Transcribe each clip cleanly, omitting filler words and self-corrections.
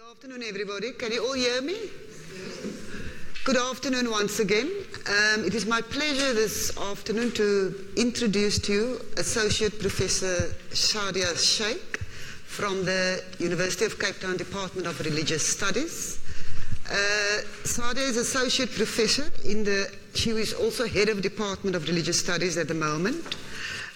afternoon, everybody. Can you all hear me? Good afternoon once again. It is my pleasure this afternoon to introduce to you Associate Professor Shadia Sheikh from the University of Cape Town Department of Religious Studies. Shadia is Associate Professor she is also Head of Department of Religious Studies at the moment.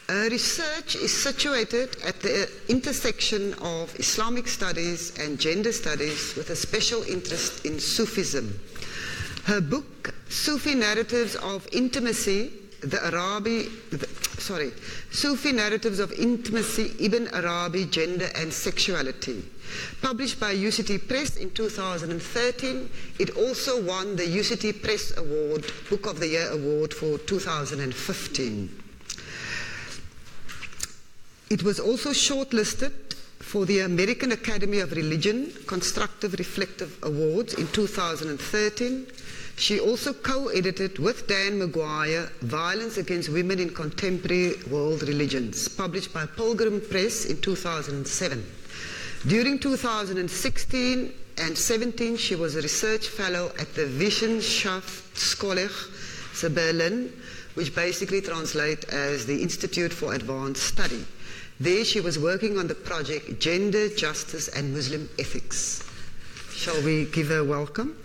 Her research is situated at the intersection of Islamic studies and gender studies with a special interest in Sufism. Her book, Sufi Narratives of Intimacy, Sufi Narratives of Intimacy, Ibn Arabi, Gender and Sexuality, published by UCT Press in 2013. It also won the UCT Press Award, Book of the Year Award for 2015. It was also shortlisted for the American Academy of Religion Constructive Reflective Awards in 2013. She also co-edited with Dan Maguire Violence Against Women in Contemporary World Religions, published by Pilgrim Press in 2007. During 2016 and 17, she was a research fellow at the Wissenschaftskolleg zu Berlin, which basically translates as the Institute for Advanced Study. There she was working on the project Gender, Justice and Muslim Ethics. Shall we give her a welcome?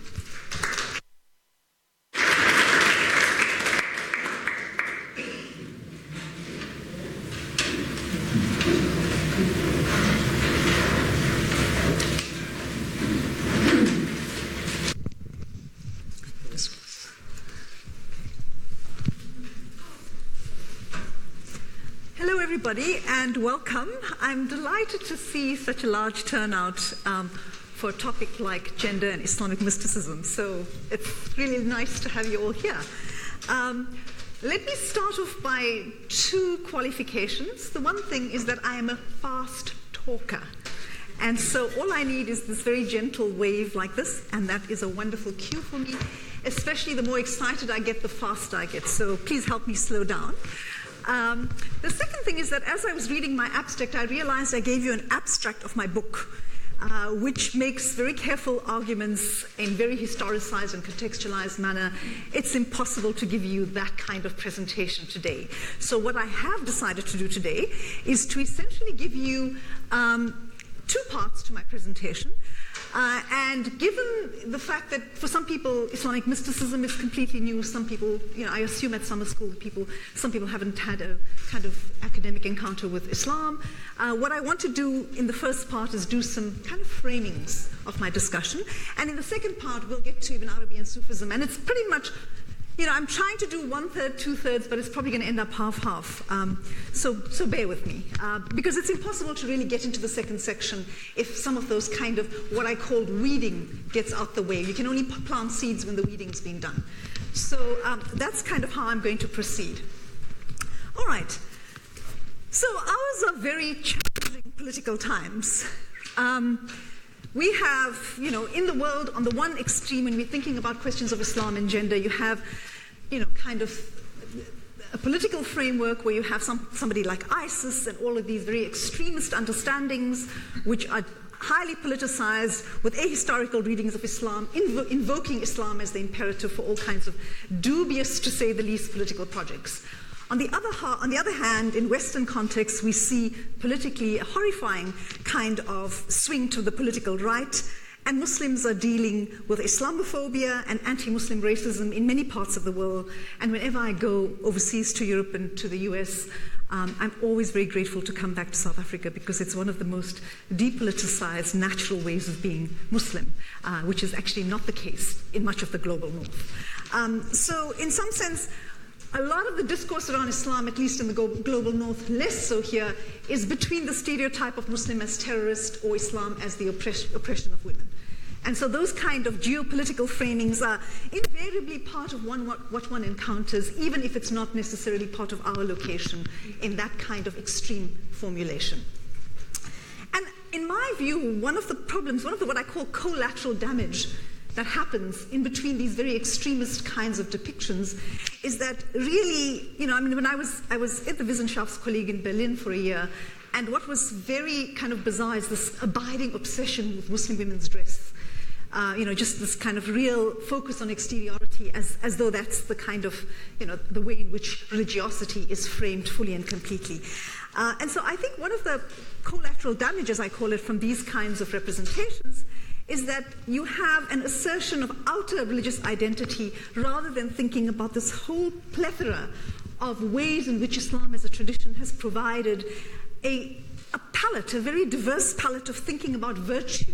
And welcome. I'm delighted to see such a large turnout for a topic like gender and Islamic mysticism. So it's really nice to have you all here. Let me start off by two qualifications. The one thing is that I am a fast talker. And so all I need is this very gentle wave like this, and that is a wonderful cue for me. Especially the more excited I get, the faster I get. So please help me slow down. The second thing is that as I was reading my abstract, I realized I gave you an abstract of my book, which makes very careful arguments in very historicized and contextualized manner. It's impossible to give you that kind of presentation today. So what I have decided to do today is to essentially give you two parts to my presentation. And given the fact that for some people Islamic mysticism is completely new, some people, I assume at summer school some people haven't had a kind of academic encounter with Islam. What I want to do in the first part is do some kind of framings of my discussion. And in the second part, we'll get to Ibn Arabi and Sufism. And it's pretty much, I'm trying to do 1/3, 2/3, but it's probably going to end up half-half. So bear with me. Because it's impossible to really get into the second section if some of those kind of what I called weeding gets out the way. You can only plant seeds when the weeding's been done. So that's kind of how I'm going to proceed. All right. So ours are very challenging political times. We have, in the world, on the one extreme, when we're thinking about questions of Islam and gender, you have, kind of a political framework where you have somebody like ISIS and all of these very extremist understandings, which are highly politicized with ahistorical readings of Islam, invoking Islam as the imperative for all kinds of dubious, to say the least, political projects. On the other hand, in Western contexts, we see politically a horrifying kind of swing to the political right, and Muslims are dealing with Islamophobia and anti-Muslim racism in many parts of the world. And whenever I go overseas to Europe and to the US, I'm always very grateful to come back to South Africa because it's one of the most depoliticized, natural ways of being Muslim, which is actually not the case in much of the global north. So in some sense, a lot of the discourse around Islam, at least in the global north, less so here, is between the stereotype of Muslim as terrorist or Islam as the oppression of women. And so those kind of geopolitical framings are invariably part of what one encounters, even if it's not necessarily part of our location in that kind of extreme formulation. And in my view, one of the problems, what I call collateral damage that happens in between these very extremist kinds of depictions is that really, when I was at the Wissenschaftskolleg in Berlin for a year, And what was very kind of bizarre is this abiding obsession with Muslim women's dress. Just this kind of real focus on exteriority as though that's the kind of, the way in which religiosity is framed fully and completely. And so I think one of the collateral damages, I call it, from these kinds of representations is that you have an assertion of outer religious identity rather than thinking about this whole plethora of ways in which Islam as a tradition has provided a palette, a very diverse palette of thinking about virtue,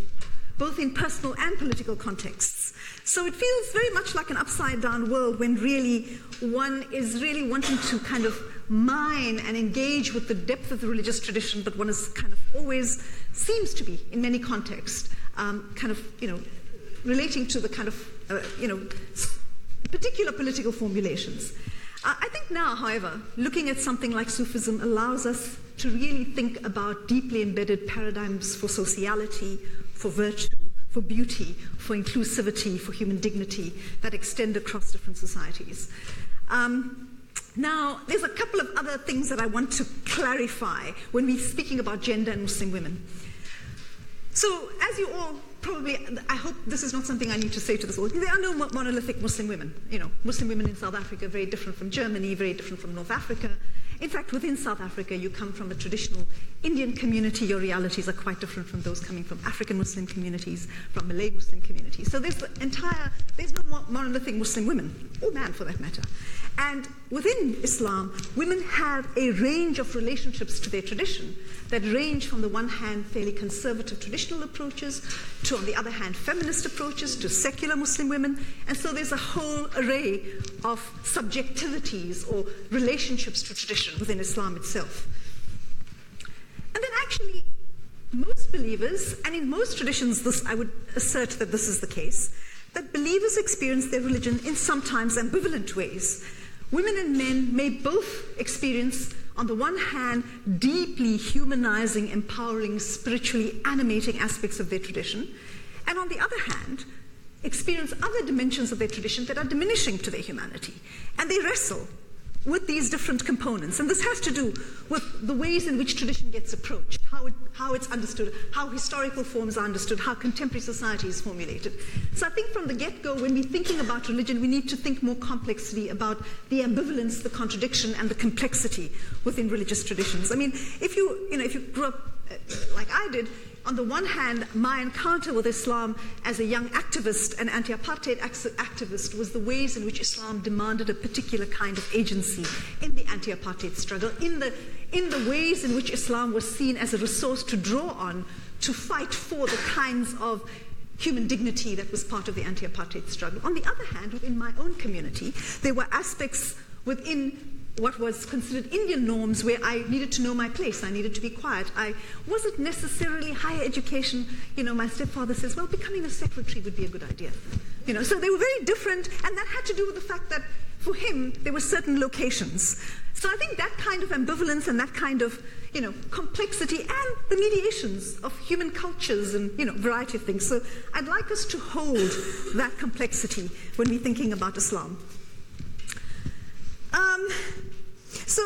both in personal and political contexts. So it feels very much like an upside-down world when really one is really wanting to kind of mine and engage with the depth of the religious tradition, but one is kind of always seems to be, in many contexts, relating to the kind of, particular political formulations. I think now, however, looking at something like Sufism allows us to really think about deeply embedded paradigms for sociality, for virtue, for beauty, for inclusivity, for human dignity that extend across different societies. Now, there's a couple of other things that I want to clarify when we're speaking about gender and Muslim women. So, as you all probably, I hope this is not something I need to say to this audience, there are no monolithic Muslim women. Muslim women in South Africa are very different from Germany, very different from North Africa. In fact, within South Africa, you come from a traditional Indian community, your realities are quite different from those coming from African Muslim communities, from Malay Muslim communities. So there's no monolithic Muslim women, or man for that matter. And within Islam, women have a range of relationships to their tradition that range from the one hand fairly conservative traditional approaches to, on the other hand, feminist approaches to secular Muslim women. And so there's a whole array of subjectivities or relationships to tradition within Islam itself. And then actually, most believers, and in most traditions I would assert that this is the case, that believers experience their religion in sometimes ambivalent ways. Women and men may both experience, on the one hand, deeply humanizing, empowering, spiritually animating aspects of their tradition, and on the other hand, experience other dimensions of their tradition that are diminishing to their humanity. And they wrestle with these different components. And this has to do with the ways in which tradition gets approached, how it's understood, how historical forms are understood, how contemporary society is formulated. So I think from the get-go, when we're thinking about religion, we need to think more complexly about the ambivalence, the contradiction, and the complexity within religious traditions. I mean, if you grew up like I did, on the one hand, my encounter with Islam as a young activist, an anti-apartheid activist, was the ways in which Islam demanded a particular kind of agency in the anti-apartheid struggle, in the ways in which Islam was seen as a resource to draw on to fight for the kinds of human dignity that was part of the anti-apartheid struggle. On the other hand, within my own community, there were aspects within what was considered Indian norms where I needed to know my place, I needed to be quiet. I wasn't necessarily higher education. My stepfather says, well, becoming a secretary would be a good idea. So they were very different, and that had to do with the fact that for him, there were certain locations. So I think that kind of ambivalence and that kind of, complexity and the mediations of human cultures and, variety of things. So I'd like us to hold that complexity when we're thinking about Islam. So,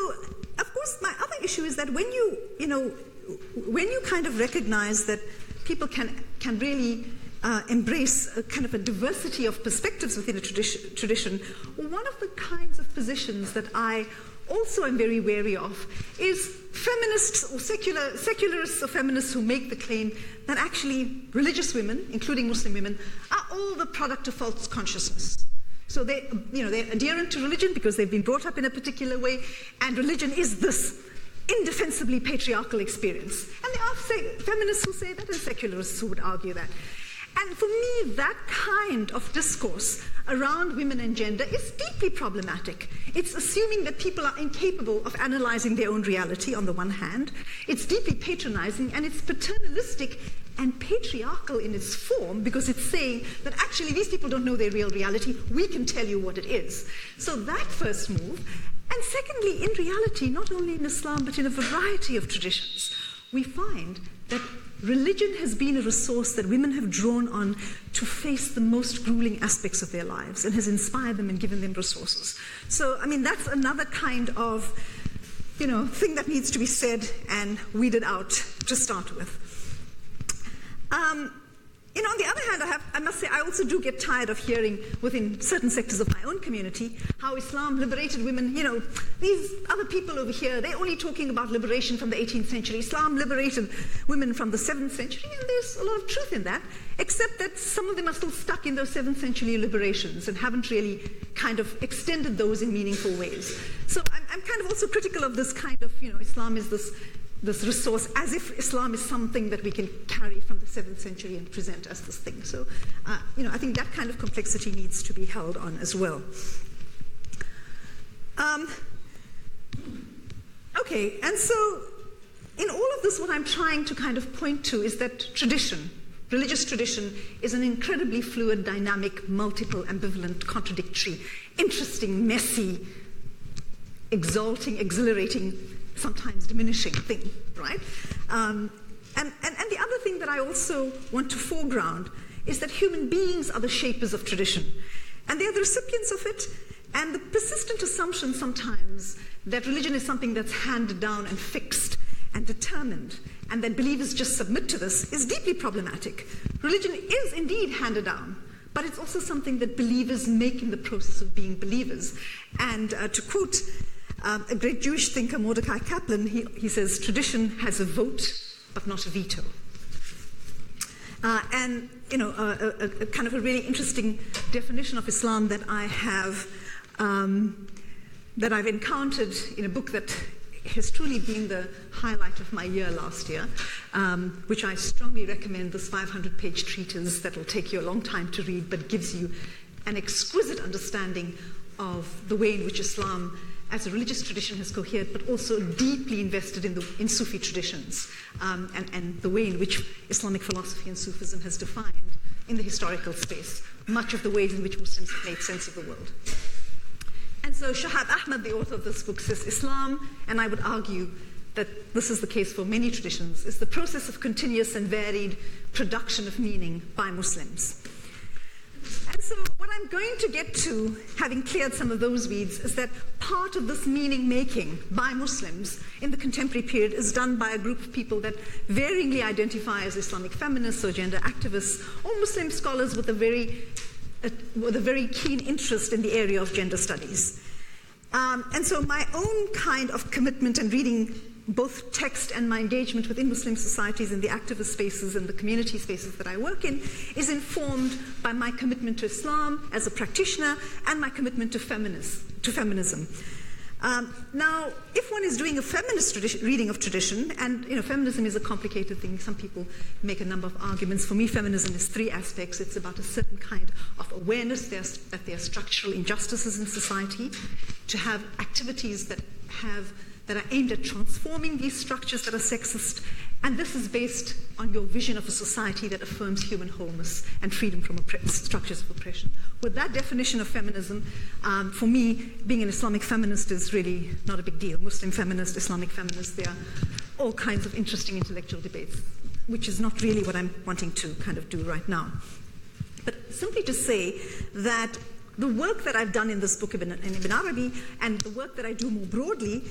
of course, my other issue is that when you kind of recognize that people can really embrace a kind of a diversity of perspectives within a tradition, one of the kinds of positions that I also am very wary of is feminists or secularists or feminists who make the claim that actually religious women, including Muslim women, are all the product of false consciousness. So they're adherent to religion because they've been brought up in a particular way, and religion is this indefensibly patriarchal experience. And there are feminists who say that and secularists who would argue that. And for me, that kind of discourse around women and gender is deeply problematic. It's assuming that people are incapable of analyzing their own reality on the one hand. It's deeply patronizing, and it's paternalistic and patriarchal in its form, because it's saying that actually these people don't know their real reality, we can tell you what it is. So that first move. And secondly, in reality, not only in Islam, but in a variety of traditions, we find that religion has been a resource that women have drawn on to face the most grueling aspects of their lives, and has inspired them and given them resources. So, I mean, that's another kind of thing that needs to be said and weeded out to start with. On the other hand, I must say, I also do get tired of hearing within certain sectors of my own community how Islam liberated women. These other people over here, they're only talking about liberation from the 18th century. Islam liberated women from the 7th century, and there's a lot of truth in that, except that some of them are still stuck in those 7th century liberations and haven't really kind of extended those in meaningful ways. So I'm kind of also critical of this kind of, Islam is this resource, as if Islam is something that we can carry from the 7th century and present as this thing. So, I think that kind of complexity needs to be held on as well. Okay, and so in all of this, what I'm trying to kind of point to is that tradition, religious tradition, is an incredibly fluid, dynamic, multiple, ambivalent, contradictory, interesting, messy, exalting, exhilarating, sometimes diminishing thing, right? And the other thing that I also want to foreground is that human beings are the shapers of tradition, and they are the recipients of it, and the persistent assumption sometimes that religion is something that's handed down and fixed and determined, and that believers just submit to this, is deeply problematic. Religion is indeed handed down, but it's also something that believers make in the process of being believers. And to quote a great Jewish thinker, Mordecai Kaplan, he says, tradition has a vote, but not a veto. And, a kind of a really interesting definition of Islam that I have, that I've encountered in a book that has truly been the highlight of my year last year, which I strongly recommend, this 500-page treatise that will take you a long time to read, but gives you an exquisite understanding of the way in which Islam as a religious tradition has cohered, but also deeply invested in Sufi traditions, and the way in which Islamic philosophy and Sufism has defined in the historical space much of the ways in which Muslims have made sense of the world. And so Shahab Ahmad, the author of this book, says Islam, and I would argue that this is the case for many traditions, is the process of continuous and varied production of meaning by Muslims. And so what I'm going to get to, having cleared some of those weeds, is that part of this meaning-making by Muslims in the contemporary period is done by a group of people that varyingly identify as Islamic feminists or gender activists, or Muslim scholars with a very keen interest in the area of gender studies. And so my own kind of commitment and reading both text and my engagement within Muslim societies in the activist spaces and the community spaces that I work in is informed by my commitment to Islam as a practitioner and my commitment to feminism. Now, if one is doing a feminist reading of tradition, and feminism is a complicated thing, some people make a number of arguments. For me, feminism is three aspects. It's about a certain kind of awareness that there are structural injustices in society, to have activities that are aimed at transforming these structures that are sexist, and this is based on your vision of a society that affirms human wholeness and freedom from structures of oppression. With that definition of feminism, for me, being an Islamic feminist is really not a big deal. Muslim feminist, Islamic feminist, there are all kinds of interesting intellectual debates, which is not really what I'm wanting to kind of do right now. But simply to say that the work that I've done in this book in Ibn Arabi, and the work that I do more broadly,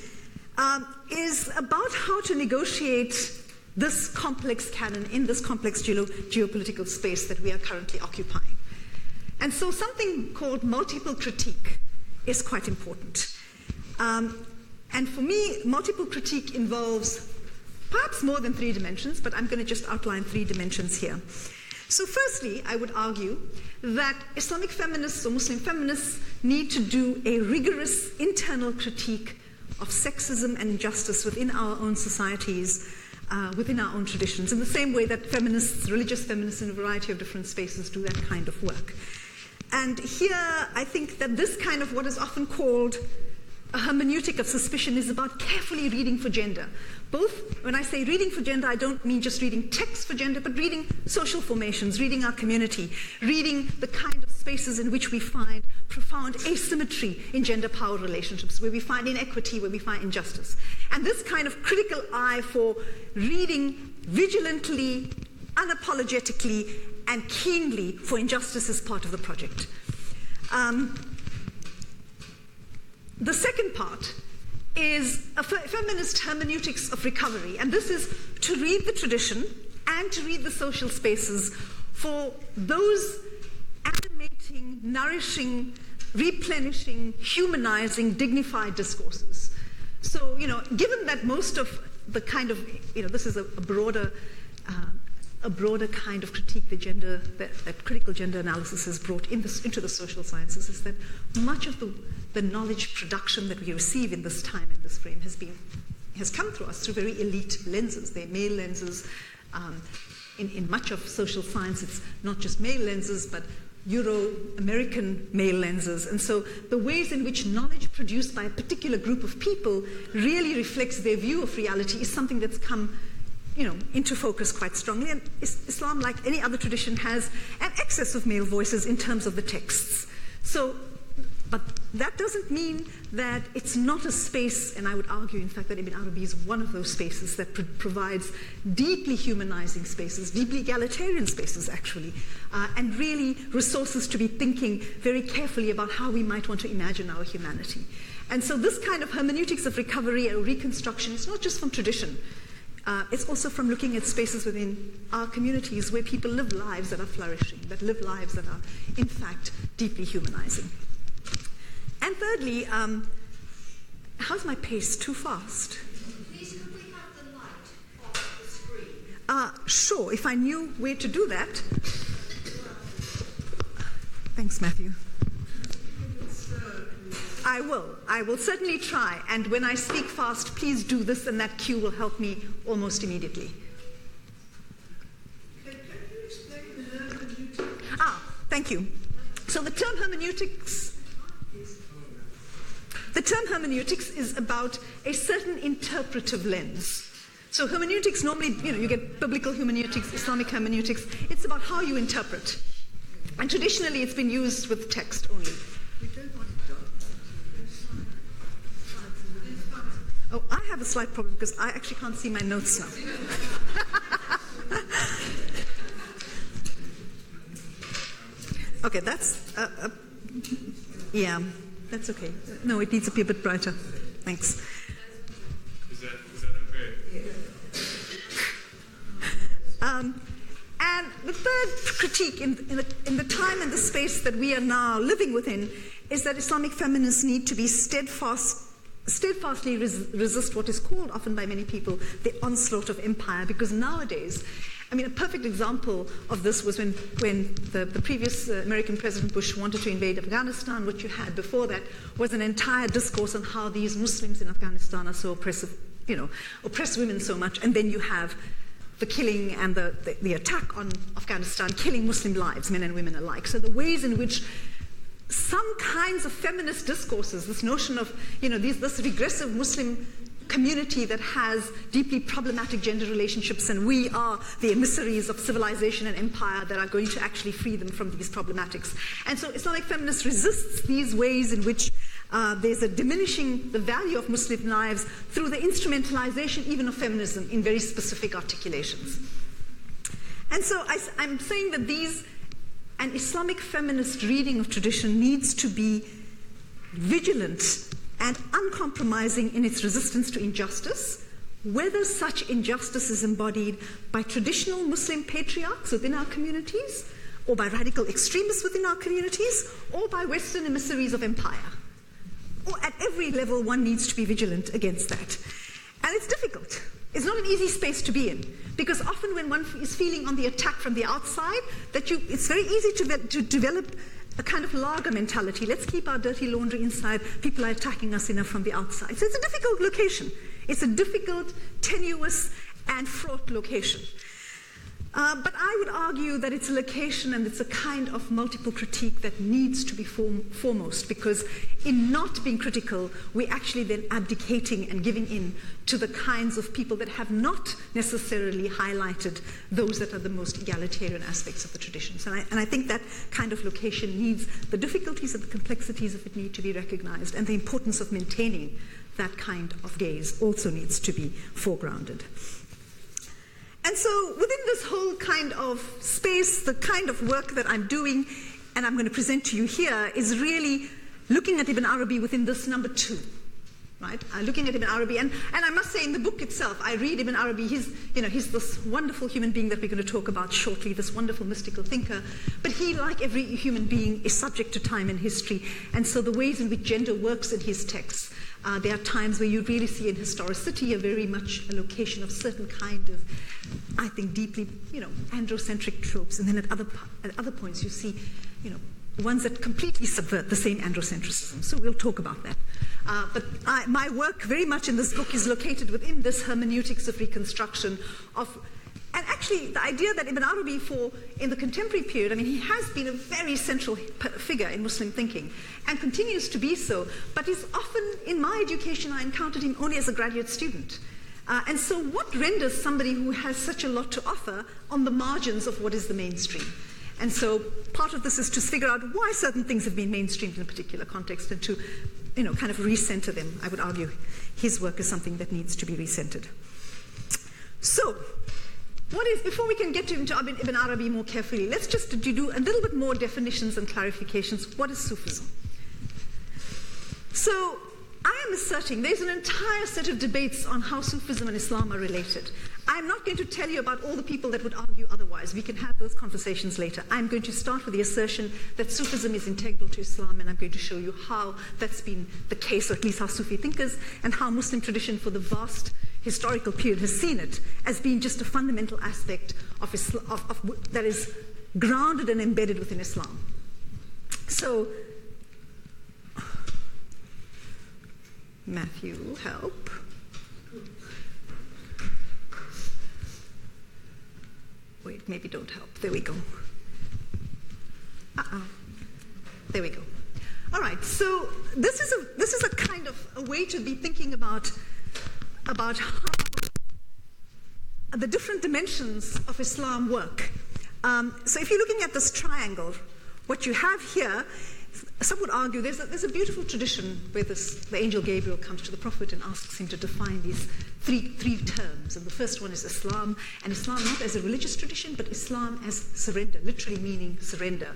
is about how to negotiate this complex canon in this complex geopolitical space that we are currently occupying. And so something called multiple critique is quite important. And for me, multiple critique involves perhaps more than 3 dimensions, but I'm going to just outline 3 dimensions here. So firstly, I would argue that Islamic feminists or Muslim feminists need to do a rigorous internal critique of sexism and injustice within our own societies, within our own traditions, in the same way that feminists, religious feminists in a variety of different spaces do that kind of work. And here, I think that this kind of what is often called a hermeneutic of suspicion is about carefully reading for gender. Both, when I say reading for gender, I don't mean just reading text for gender, but reading social formations, reading our community, reading the kind of spaces in which we find profound asymmetry in gender power relationships, where we find inequity, where we find injustice. And this kind of critical eye for reading vigilantly, unapologetically, and keenly for injustice is part of the project. The second part is a feminist hermeneutics of recovery. And this is to read the tradition and to read the social spaces for those animating, nourishing, replenishing, humanizing, dignified discourses. So, given that most of the kind of, this is a broader kind of critique that critical gender analysis has brought into the social sciences, is that much of the knowledge production that we receive in this time and this frame has come through us through very elite lenses. They're male lenses. In much of social science, it's not just male lenses, but Euro-American male lenses. And so the ways in which knowledge produced by a particular group of people really reflects their view of reality is something that's come into focus quite strongly. And Islam, like any other tradition, has an excess of male voices in terms of the texts. But that doesn't mean that it's not a space, and I would argue, in fact, that Ibn Arabi is one of those spaces that provides deeply humanizing spaces, deeply egalitarian spaces, actually, and really resources to be thinking very carefully about how we might want to imagine our humanity. And so this kind of hermeneutics of recovery or reconstruction is not just from tradition. It's also from looking at spaces within our communities where people live lives that are flourishing, that live lives that are, in fact, deeply humanizing. And thirdly, how's my pace? Too fast? Please, could we have the light off the screen? Sure, if I knew where to do that. Thanks, Matthew. I will certainly try. And when I speak fast, please do this, and that cue will help me almost immediately. Can you explain the hermeneutics? Thank you. So the term hermeneutics is about a certain interpretive lens. So hermeneutics, normally, you get biblical hermeneutics, Islamic hermeneutics. It's about how you interpret. And traditionally, it's been used with text only. Oh, I have a slight problem because I actually can't see my notes now. Okay, that's, yeah, that's okay. No, it needs to be a bit brighter. Thanks. Is that okay? And the third critique in the time and the space that we are now living within is that Islamic feminists need to be steadfastly resist what is called often by many people the onslaught of empire, because nowadays, a perfect example of this was when the previous American President Bush wanted to invade Afghanistan. What you had before that was an entire discourse on how these Muslims in Afghanistan are so oppressive, oppress women so much, and then you have the killing and the attack on Afghanistan, killing Muslim lives, men and women alike. So the ways in which some kinds of feminist discourses, this notion of, this regressive Muslim community that has deeply problematic gender relationships, and we are the emissaries of civilization and empire that are going to actually free them from these problematics. And so Islamic feminists resists these ways in which there's a diminishing the value of Muslim lives through the instrumentalization even of feminism in very specific articulations. And so I'm saying that an Islamic feminist reading of tradition needs to be vigilant and uncompromising in its resistance to injustice, whether such injustice is embodied by traditional Muslim patriarchs within our communities, or by radical extremists within our communities, or by Western emissaries of empire. Or at every level, one needs to be vigilant against that. And it's difficult. It's not an easy space to be in, because often when one is feeling on the attack from the outside, it's very easy to develop a kind of lager mentality. Let's keep our dirty laundry inside. People are attacking us enough from the outside. So it's a difficult location. It's a difficult, tenuous, and fraught location. But I would argue that it's a location and it's a kind of multiple critique that needs to be foremost, because in not being critical, we're actually then abdicating and giving in to the kinds of people that have not necessarily highlighted those that are the most egalitarian aspects of the traditions. And I think that kind of location needs, the difficulties and the complexities of it need to be recognized, and the importance of maintaining that kind of gaze also needs to be foregrounded. And so within this whole kind of space, the kind of work that I'm doing, and I'm going to present to you here, is really looking at Ibn Arabi within this number 2. right? Looking at Ibn Arabi, and I must say in the book itself, I read Ibn Arabi, he's this wonderful human being that we're going to talk about shortly, this wonderful mystical thinker, but he, like every human being, is subject to time and history, and so the ways in which gender works in his texts, there are times where you really see in historicity a very much a location of certain kind of, I think, deeply, androcentric tropes, and then at other points you see, ones that completely subvert the same androcentrism. So we'll talk about that. But my work very much in this book is located within this hermeneutics of reconstruction and actually the idea that Ibn Arabi in the contemporary period, he has been a very central figure in Muslim thinking and continues to be so, but is often, in my education, I encountered him only as a graduate student. And so what renders somebody who has such a lot to offer on the margins of what is the mainstream? And so part of this is to figure out why certain things have been mainstreamed in a particular context and to, kind of recenter them. I would argue his work is something that needs to be recentered. So, before we can get into Ibn Arabi more carefully, let's just do a little bit more definitions and clarifications. What is Sufism? So, I am asserting there's an entire set of debates on how Sufism and Islam are related. I'm not going to tell you about all the people that would argue otherwise. We can have those conversations later. I'm going to start with the assertion that Sufism is integral to Islam, and I'm going to show you how that's been the case, or at least how Sufi thinkers and how Muslim tradition for the vast historical period has seen it as being just a fundamental aspect of that is grounded and embedded within Islam. So, Matthew, help. Wait, maybe don't help. There we go. There we go. All right. So this is a kind of a way to be thinking about how the different dimensions of Islam work. So if you're looking at this triangle, what you have here, some would argue there's a beautiful tradition where the angel Gabriel comes to the prophet and asks him to define these three terms. And the first one is Islam, and Islam not as a religious tradition, but Islam as surrender, literally meaning surrender.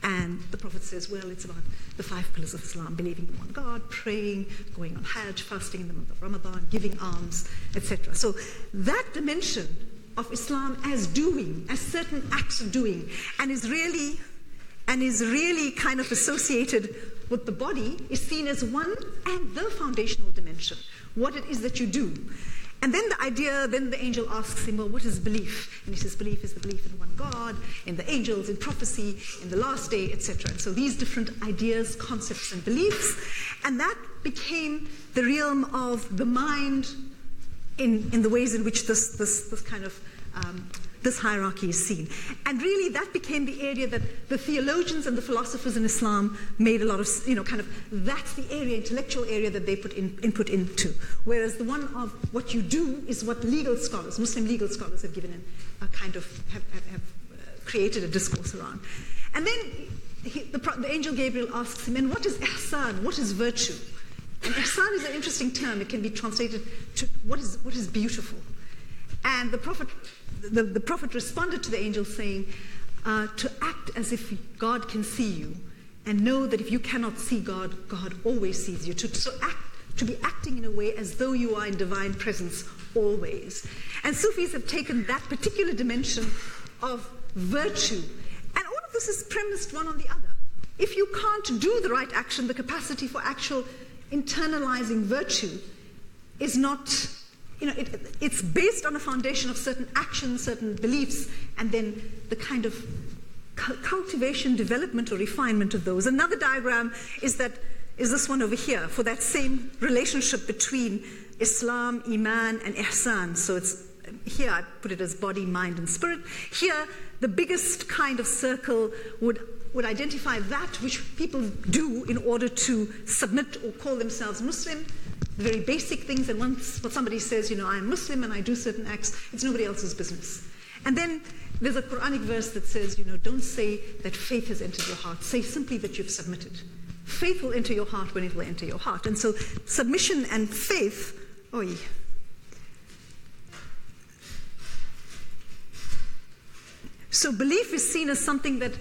And the prophet says, well, it's about the 5 pillars of Islam: believing in one God, praying, going on Hajj, fasting in the month of Ramadan, giving alms, etc. So that dimension of Islam as doing, as certain acts of doing, and is really kind of associated with the body, is seen as one and the foundational dimension, what it is that you do. And then the angel asks him, well, what is belief? And he says, belief is the belief in one God, in the angels, in prophecy, in the last day, etc. And so these different ideas, concepts, and beliefs, and that became the realm of the mind in the ways in which this kind of this hierarchy is seen. And really that became the area that the theologians and the philosophers in Islam made a lot of, that's the area, intellectual area that they put input into. Whereas the one of what you do is what legal scholars, Muslim legal scholars have given a kind of, have created a discourse around. And then the angel Gabriel asks him, and what is ihsan? What is virtue? And ihsan is an interesting term. It can be translated to what is beautiful. And the prophet responded to the angel saying, to act as if God can see you, and know that if you cannot see God, God always sees you. To be acting in a way as though you are in divine presence always. And Sufis have taken that particular dimension of virtue, and all of this is premised one on the other. If you can't do the right action, the capacity for actual internalizing virtue is not, it's based on a foundation of certain actions, certain beliefs, and then the kind of cultivation, development, or refinement of those. Another diagram is this one over here, for that same relationship between Islam, Iman, and Ihsan. So it's here I put it as body, mind, and spirit. Here, the biggest kind of circle would identify that which people do in order to submit or call themselves Muslim, the very basic things. And once somebody says, I'm Muslim and I do certain acts, it's nobody else's business. And then there's a Quranic verse that says, don't say that faith has entered your heart. Say simply that you've submitted. Faith will enter your heart when it will enter your heart. And so submission and faith, So belief is seen as something that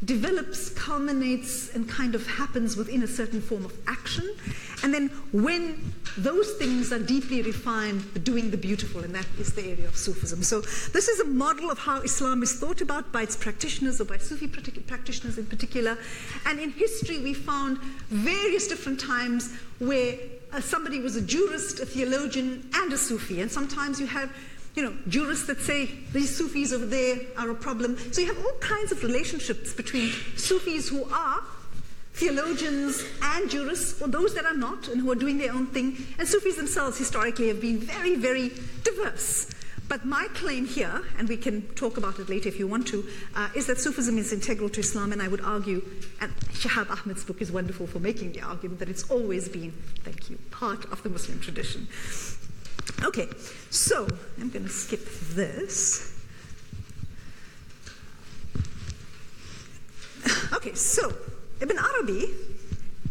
develops, culminates, and kind of happens within a certain form of action. And then when those things are deeply refined, doing the beautiful, and that is the area of Sufism. So this is a model of how Islam is thought about by its practitioners, or by Sufi practitioners in particular. And in history, we found various different times where somebody was a jurist, a theologian, and a Sufi. And sometimes you have jurists that say these Sufis over there are a problem. So you have all kinds of relationships between Sufis who are theologians and jurists, or those that are not and who are doing their own thing. And Sufis themselves historically have been very, very diverse. But my claim here, and we can talk about it later if you want to, is that Sufism is integral to Islam, and I would argue, and Shahab Ahmed's book is wonderful for making the argument, that it's always been, thank you, part of the Muslim tradition. Okay, so I'm going to skip this. Okay, so Ibn Arabi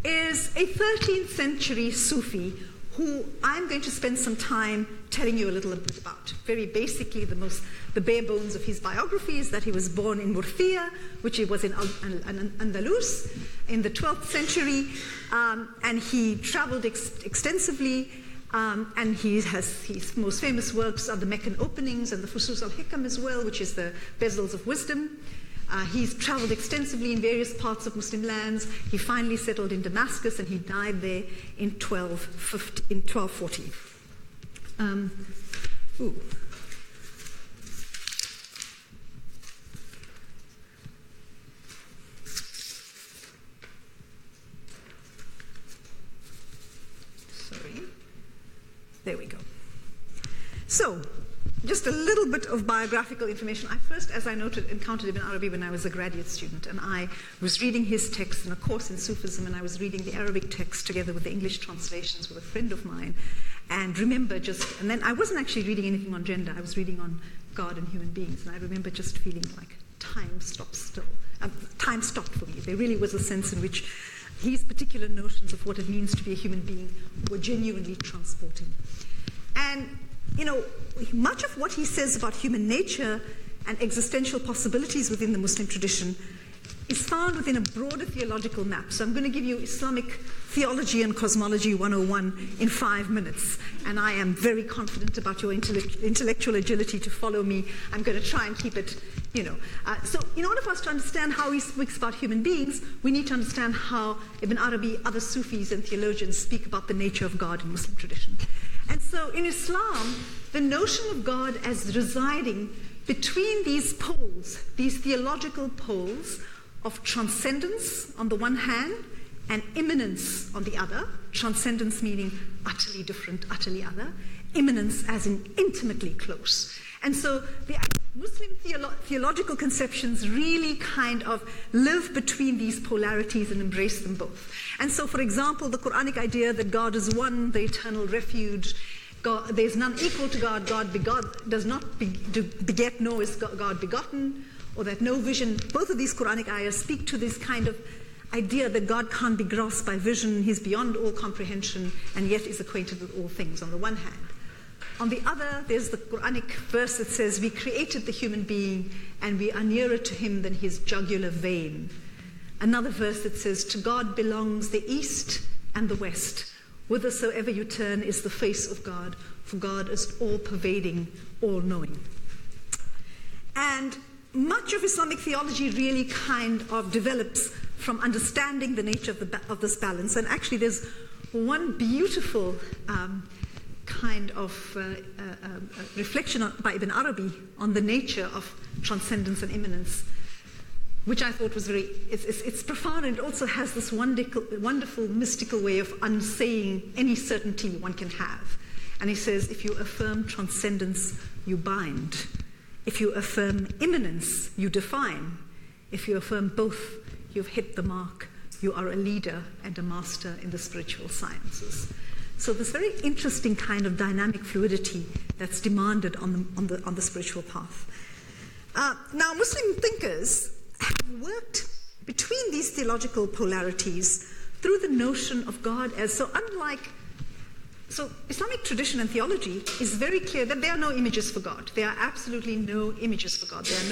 is a 13th century Sufi who I'm going to spend some time telling you a little bit about. Very basically, the bare bones of his biography is that he was born in Murcia, which was in Andalus, in the 12th century, and he traveled extensively. And his most famous works are the Meccan Openings and the Fusus al-Hikam as well, which is the bezels of wisdom. He's traveled extensively in various parts of Muslim lands. He finally settled in Damascus, and he died there in 1240. There we go. So, just a little bit of biographical information. I first, as I noted, encountered Ibn Arabi when I was a graduate student, and I was reading his text in a course in Sufism, and I was reading the Arabic text together with the English translations with a friend of mine, and and then I wasn't actually reading anything on gender, I was reading on God and human beings, and I remember just feeling like time stopped for me. There really was a sense in which his particular notions of what it means to be a human being were genuinely transporting. And, much of what he says about human nature and existential possibilities within the Muslim tradition is found within a broader theological map. So I'm going to give you Islamic Theology and Cosmology 101 in 5 minutes. And I am very confident about your intellectual agility to follow me. I'm going to try and keep it, So in order for us to understand how he speaks about human beings, we need to understand how Ibn Arabi, other Sufis and theologians speak about the nature of God in Muslim tradition. And so in Islam, the notion of God as residing between these poles, these theological poles of transcendence on the one hand and immanence on the other, transcendence meaning utterly different, utterly other, immanence as in intimately close. And so the Muslim theological conceptions really kind of live between these polarities and embrace them both. And so, for example, the Quranic idea that God is one, the eternal refuge, there's none equal to God, God does not beget, nor is God begotten, or that no vision, both of these Quranic ayahs speak to this kind of idea that God can't be grasped by vision, he's beyond all comprehension, and yet is acquainted with all things, on the one hand. On the other, there's the Quranic verse that says, we created the human being, and we are nearer to him than his jugular vein. Another verse that says, to God belongs the east and the west. Whithersoever you turn is the face of God, for God is all-pervading, all-knowing. And much of Islamic theology really kind of develops from understanding the nature of this balance. And actually there's one beautiful kind of reflection by Ibn Arabi on the nature of transcendence and immanence, which I thought was it's profound, and it also has this wonderful mystical way of unsaying any certainty one can have. And he says, if you affirm transcendence, you bind. If you affirm immanence, you define. If you affirm both, you've hit the mark. You are a leader and a master in the spiritual sciences. So this very interesting kind of dynamic fluidity that's demanded on the spiritual path. Now, Muslim thinkers have worked between these theological polarities through the notion of God as, so unlike So Islamic tradition and theology is very clear that there are no images for God. There are absolutely no images for God. There are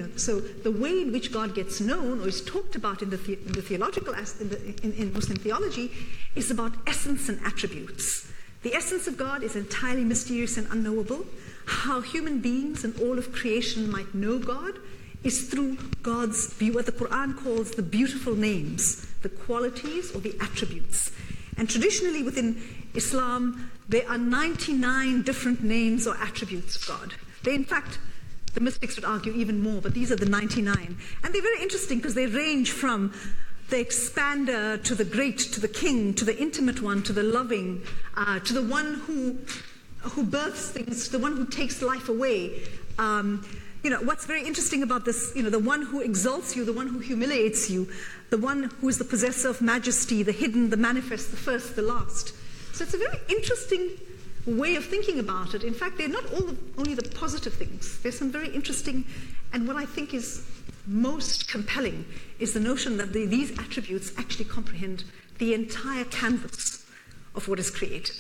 no, so the way in which God gets known or is talked about in the theological, in Muslim theology, is about essence and attributes. The essence of God is entirely mysterious and unknowable. How human beings and all of creation might know God is through God's, what the Quran calls the beautiful names, the qualities or the attributes. And traditionally within Islam, there are 99 different names or attributes of God. They, in fact, the mystics would argue even more, but these are the 99. And they're very interesting because they range from the expander to the great, to the king, to the intimate one, to the loving, to the one who births things, to the one who takes life away. What's very interesting about this, the one who exalts you, the one who humiliates you, the one who is the possessor of majesty, the hidden, the manifest, the first, the last. So it's a very interesting way of thinking about it. In fact, they're not only the positive things. There's some very interesting, and what I think is most compelling is the notion that these attributes actually comprehend the entire canvas of what is created.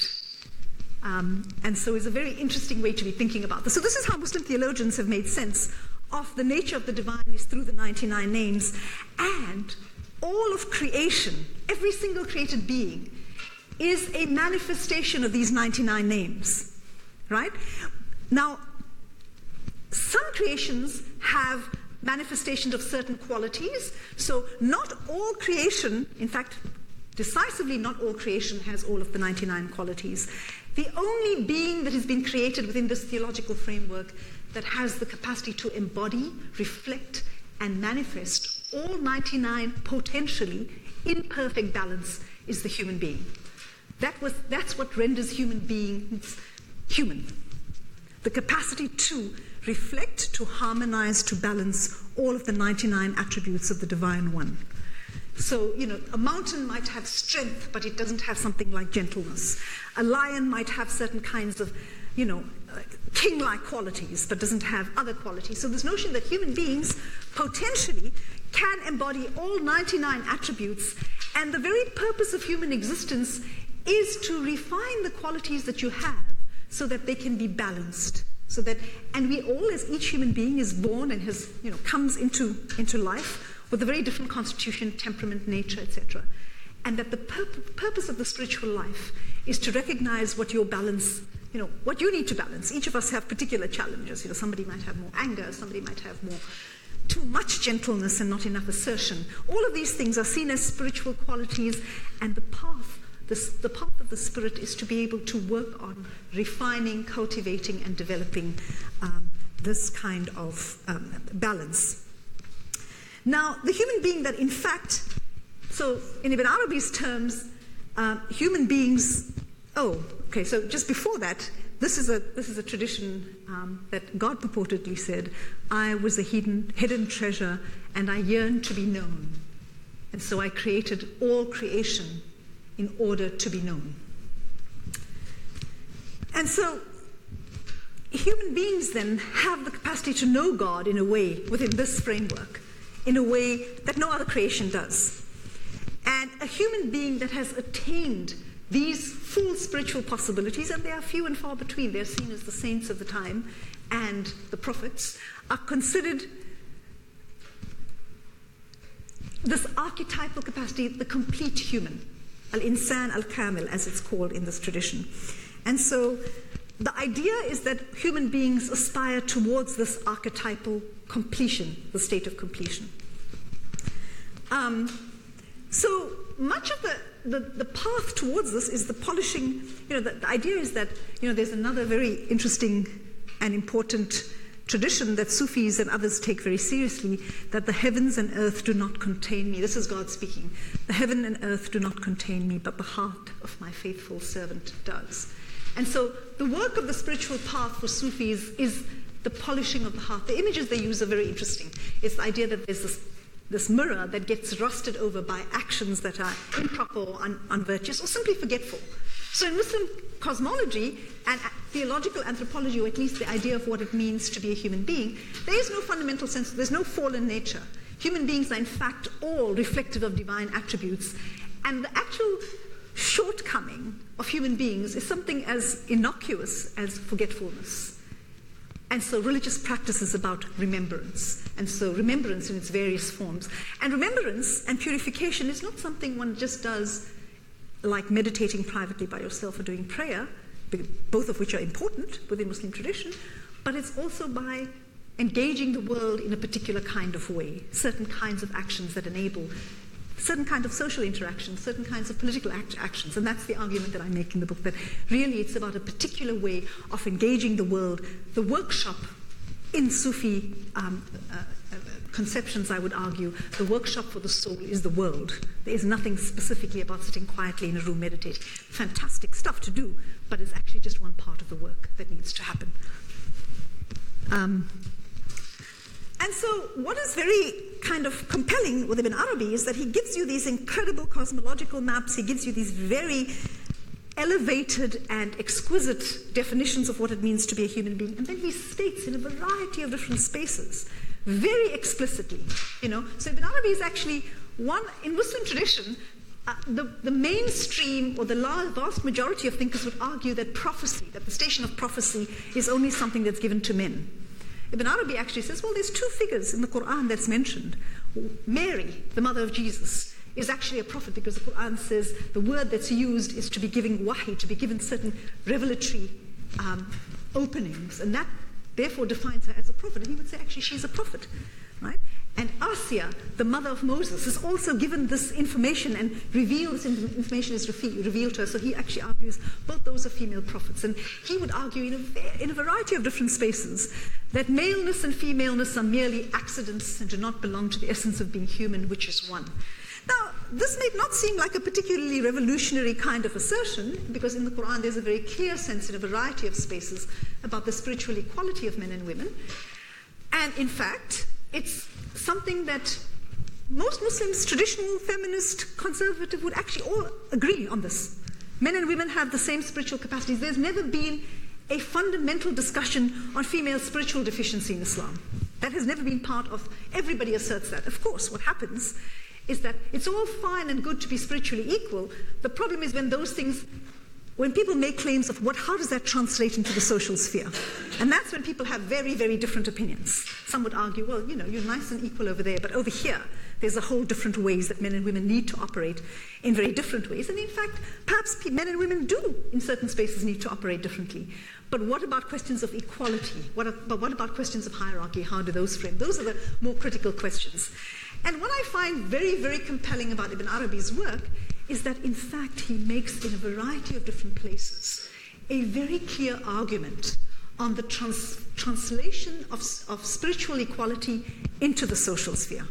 And so it's a very interesting way to be thinking about this. So this is how Muslim theologians have made sense of the nature of the divine is through the 99 names. And all of creation, every single created being, is a manifestation of these 99 names, right? Now, some creations have manifestations of certain qualities. So not all creation, in fact, decisively not all creation has all of the 99 qualities. The only being that has been created within this theological framework that has the capacity to embody, reflect, and manifest all 99 potentially in perfect balance is the human being. That's what renders human beings human. The capacity to reflect, to harmonize, to balance all of the 99 attributes of the Divine One. So, a mountain might have strength, but it doesn't have something like gentleness. A lion might have certain kinds of, king-like qualities, but doesn't have other qualities. So this notion that human beings potentially can embody all 99 attributes, and the very purpose of human existence is to refine the qualities that you have so that they can be balanced. And we all, as each human being is born and has, comes into life with a very different constitution, temperament, nature, etc. And that the purpose of the spiritual life is to recognize what your balance, what you need to balance. Each of us have particular challenges. Somebody might have more anger, somebody might have too much gentleness and not enough assertion. All of these things are seen as spiritual qualities, and the path of the spirit is to be able to work on refining, cultivating, and developing this kind of balance. Now, the human being that, in fact, so in Ibn Arabi's terms, human beings. So just before that, this is a tradition that God purportedly said, "I was a hidden treasure, and I yearned to be known, and so I created all creation in order to be known." And so human beings then have the capacity to know God in a way within this framework, in a way that no other creation does. And a human being that has attained these full spiritual possibilities, and they are few and far between, they're seen as the saints of the time and the prophets, are considered this archetypal capacity, the complete human, al-insan al-kamil, as it's called in this tradition. And so the idea is that human beings aspire towards this archetypal completion, the state of completion. So much of the path towards this is the polishing. The idea is that there's another very interesting and important tradition that Sufis and others take very seriously, that the heavens and earth do not contain me. This is God speaking. The heaven and earth do not contain me, but the heart of my faithful servant does. And so the work of the spiritual path for Sufis is the polishing of the heart. The images they use are very interesting. It's the idea that there's this mirror that gets rusted over by actions that are improper or unvirtuous or simply forgetful. So in Muslim cosmology and theological anthropology, or at least the idea of what it means to be a human being, there is no fundamental sense, there's no fallen nature. Human beings are in fact all reflective of divine attributes. And the actual shortcoming of human beings is something as innocuous as forgetfulness. And so religious practice is about remembrance. And so remembrance in its various forms. And remembrance and purification is not something one just does like meditating privately by yourself or doing prayer, both of which are important within Muslim tradition, but it's also by engaging the world in a particular kind of way, certain kinds of actions that enable certain kind of social interactions, certain kinds of political actions. And that's the argument that I make in the book, that really it's about a particular way of engaging the world. The workshop in Sufi conceptions, I would argue, the workshop for the soul is the world. There is nothing specifically about sitting quietly in a room meditating. Fantastic stuff to do, but it's actually just one part of the work that needs to happen. And so what is very kind of compelling with Ibn Arabi is that he gives you these incredible cosmological maps, he gives you these very elevated and exquisite definitions of what it means to be a human being, and then he states in a variety of different spaces, very explicitly, So Ibn Arabi is actually one, in Muslim tradition, the mainstream or the vast majority of thinkers would argue that prophecy, that the station of prophecy is only something that's given to men. Ibn Arabi actually says, well, there's two figures in the Quran that's mentioned. Mary, the mother of Jesus, is actually a prophet because the Quran says the word that's used is to be giving wahi, to be given certain revelatory openings, and that therefore defines her as a prophet. And he would say, actually, she's a prophet, right? And Asiya, the mother of Moses, is also given this information and this information is revealed to her. So he actually argues both those are female prophets. And he would argue in a variety of different spaces that maleness and femaleness are merely accidents and do not belong to the essence of being human, which is one. Now, this may not seem like a particularly revolutionary kind of assertion, because in the Quran there's a very clear sense in a variety of spaces about the spiritual equality of men and women. And in fact, it's something that most Muslims, traditional, feminist, conservative, would actually all agree on this. Men and women have the same spiritual capacities. There's never been a fundamental discussion on female spiritual deficiency in Islam. That has never been part of, everybody asserts that. Of course, what happens is that it's all fine and good to be spiritually equal. The problem is when those things, when people make claims of how does that translate into the social sphere? And that's when people have very, very different opinions. Some would argue, well, you're nice and equal over there, but over here, there's a whole different ways that men and women need to operate in very different ways. And in fact, perhaps men and women do, in certain spaces, need to operate differently. But what about questions of equality? What about questions of hierarchy? How do those frame? Those are the more critical questions. And what I find very, very compelling about Ibn Arabi's work is that, in fact, he makes, in a variety of different places, a very clear argument on the translation of spiritual equality into the social sphere,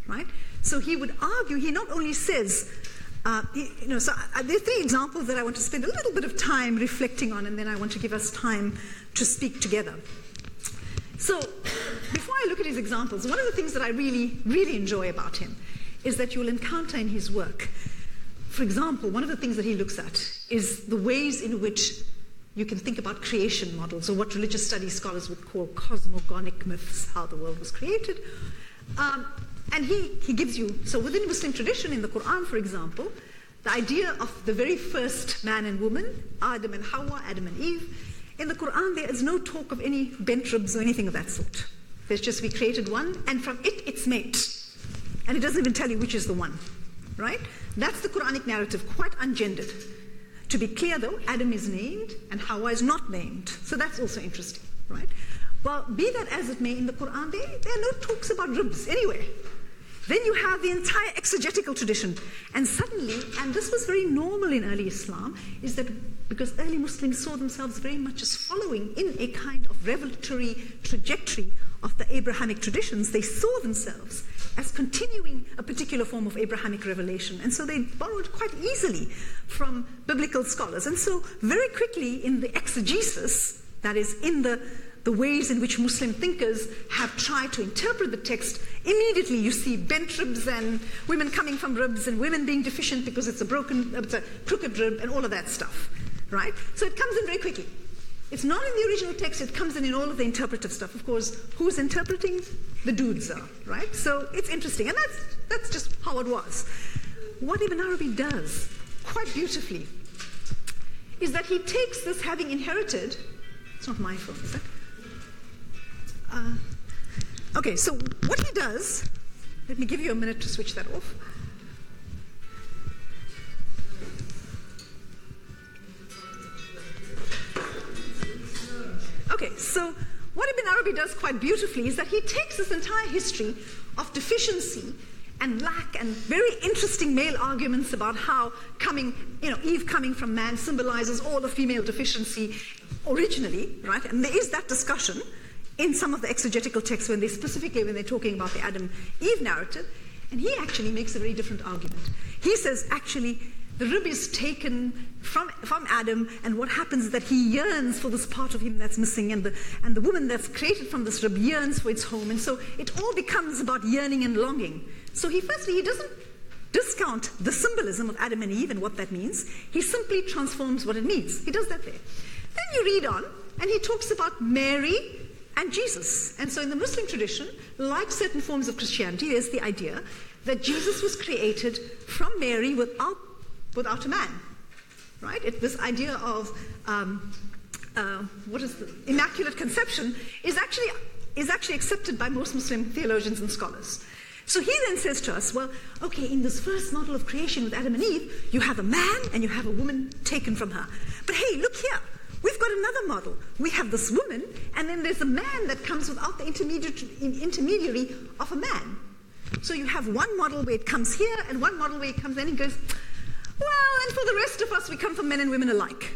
right? So he would argue, he not only says, there are three examples that I want to spend a little bit of time reflecting on, and then I want to give us time to speak together. So, before I look at his examples, one of the things that I really, really enjoy about him is that you'll encounter in his work, for example, one of the things that he looks at is the ways in which you can think about creation models, or what religious studies scholars would call cosmogonic myths, how the world was created. And he gives you, so within Muslim tradition, in the Quran, for example, the idea of the very first man and woman, Adam and Hawa, Adam and Eve, in the Quran there is no talk of any bent ribs or anything of that sort. There's just, we created one, and from it's made. And it doesn't even tell you which is the one, right? That's the Quranic narrative, quite ungendered. To be clear though, Adam is named and Hawa is not named. So that's also interesting, right? Well, be that as it may, in the Quran, there are no talks about ribs anywhere. Then you have the entire exegetical tradition. And suddenly, and this was very normal in early Islam, is that because early Muslims saw themselves very much as following in a kind of revelatory trajectory of the Abrahamic traditions, they saw themselves as continuing a particular form of Abrahamic revelation. And so they borrowed quite easily from biblical scholars. And so very quickly in the exegesis, that is in the ways in which Muslim thinkers have tried to interpret the text, immediately you see bent ribs and women coming from ribs and women being deficient because it's a crooked rib and all of that stuff, right? So it comes in very quickly. It's not in the original text, it comes in all of the interpretive stuff. Of course, who's interpreting? The dudes are, right? So it's interesting, and that's just how it was. What Ibn Arabi does, quite beautifully is that he takes this, having inherited, it's not my phone, is it? Okay, so what he does, let me give you a minute to switch that off. Okay, so what Ibn Arabi does quite beautifully is that he takes this entire history of deficiency and lack and very interesting male arguments about how Eve coming from man symbolizes all the female deficiency originally, right? And there is that discussion in some of the exegetical texts when they're talking about the Adam-Eve narrative, and he actually makes a very different argument. He says, actually, the rib is taken from Adam, and what happens is that he yearns for this part of him that's missing, and the woman that's created from this rib yearns for its home, and so it all becomes about yearning and longing. So he doesn't discount the symbolism of Adam and Eve and what that means. He simply transforms what it means. He does that there. Then you read on, and he talks about Mary and Jesus. And so in the Muslim tradition, like certain forms of Christianity, there's the idea that Jesus was created from Mary without a man, right? This idea of immaculate conception is actually accepted by most Muslim theologians and scholars. So he then says to us, well, okay, in this first model of creation with Adam and Eve, you have a man and you have a woman taken from her. But hey, look here. We've got another model. We have this woman, and then there's a man that comes without the intermediary of a man. So you have one model where it comes here, and one model where it comes then. He goes, well, and for the rest of us, we come from men and women alike.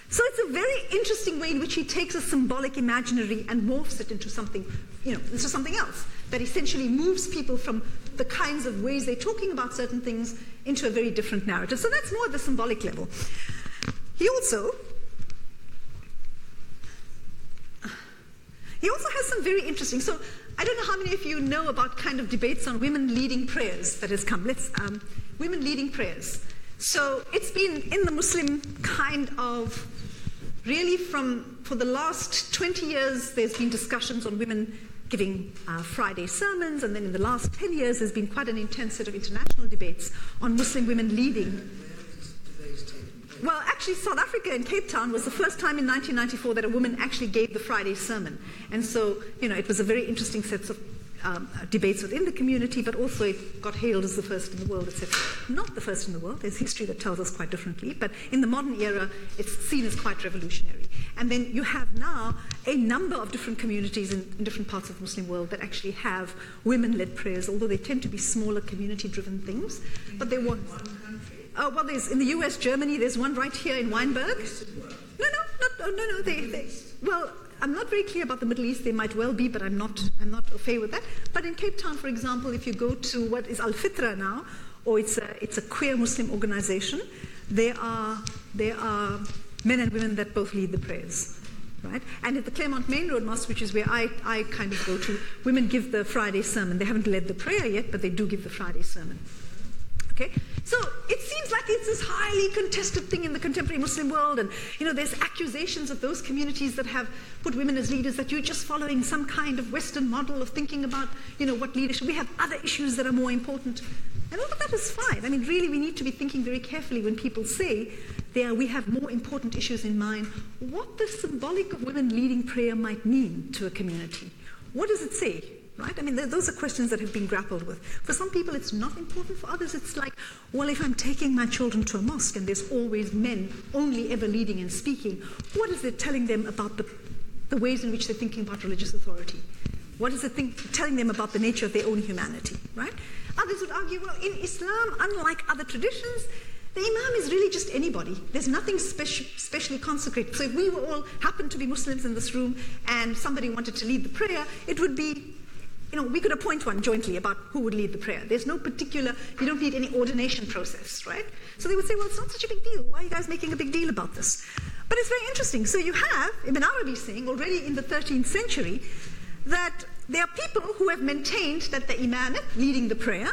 So it's a very interesting way in which he takes a symbolic imaginary and morphs it into something, into something else, that essentially moves people from the kinds of ways they're talking about certain things into a very different narrative. So that's more at the symbolic level. He also has some very interesting, so I don't know how many of you know about kind of debates on women leading prayers that has come. Women leading prayers. So it's been in the Muslim kind of, really for the last 20 years, there's been discussions on women giving Friday sermons, and then in the last 10 years, there's been quite an intense set of international debates on Muslim women leading. Well, actually, South Africa in Cape Town was the first time in 1994 that a woman actually gave the Friday sermon. And so, it was a very interesting set of debates within the community, but also it got hailed as the first in the world, etc. Not the first in the world. There's history that tells us quite differently. But in the modern era, it's seen as quite revolutionary. And then you have now a number of different communities in different parts of the Muslim world that actually have women-led prayers, although they tend to be smaller community-driven things. But they want... well, there's in the US, Germany, there's one right here in Weinberg. No. Well, I'm not very clear about the Middle East. They might well be, but I'm not au fait with that. But in Cape Town, for example, if you go to what is Al-Fitra now, or it's a queer Muslim organization, there are men and women that both lead the prayers, right? And at the Claremont Main Road Mosque, which is where I kind of go to, women give the Friday sermon. They haven't led the prayer yet, but they do give the Friday sermon. Okay? So it seems like it's this highly contested thing in the contemporary Muslim world, and there's accusations of those communities that have put women as leaders that you're just following some kind of Western model of thinking about, what leadership. We have other issues that are more important. And all of that is fine. I mean, really, we need to be thinking very carefully when people say we have more important issues in mind, what the symbolic of women leading prayer might mean to a community. What does it say? Right? I mean, those are questions that have been grappled with. For some people, it's not important. For others, it's like, well, if I'm taking my children to a mosque and there's always men only ever leading and speaking, what is it telling them about the ways in which they're thinking about religious authority? What is it telling them about the nature of their own humanity? Right? Others would argue, well, in Islam, unlike other traditions, the imam is really just anybody. There's nothing specially consecrated. So if we were all happened to be Muslims in this room and somebody wanted to lead the prayer, it would be, we could appoint one jointly about who would lead the prayer. There's no particular, you don't need any ordination process, right? So they would say, well, it's not such a big deal. Why are you guys making a big deal about this? But it's very interesting. So you have Ibn Arabi saying already in the 13th century that there are people who have maintained that the imamate, leading the prayer,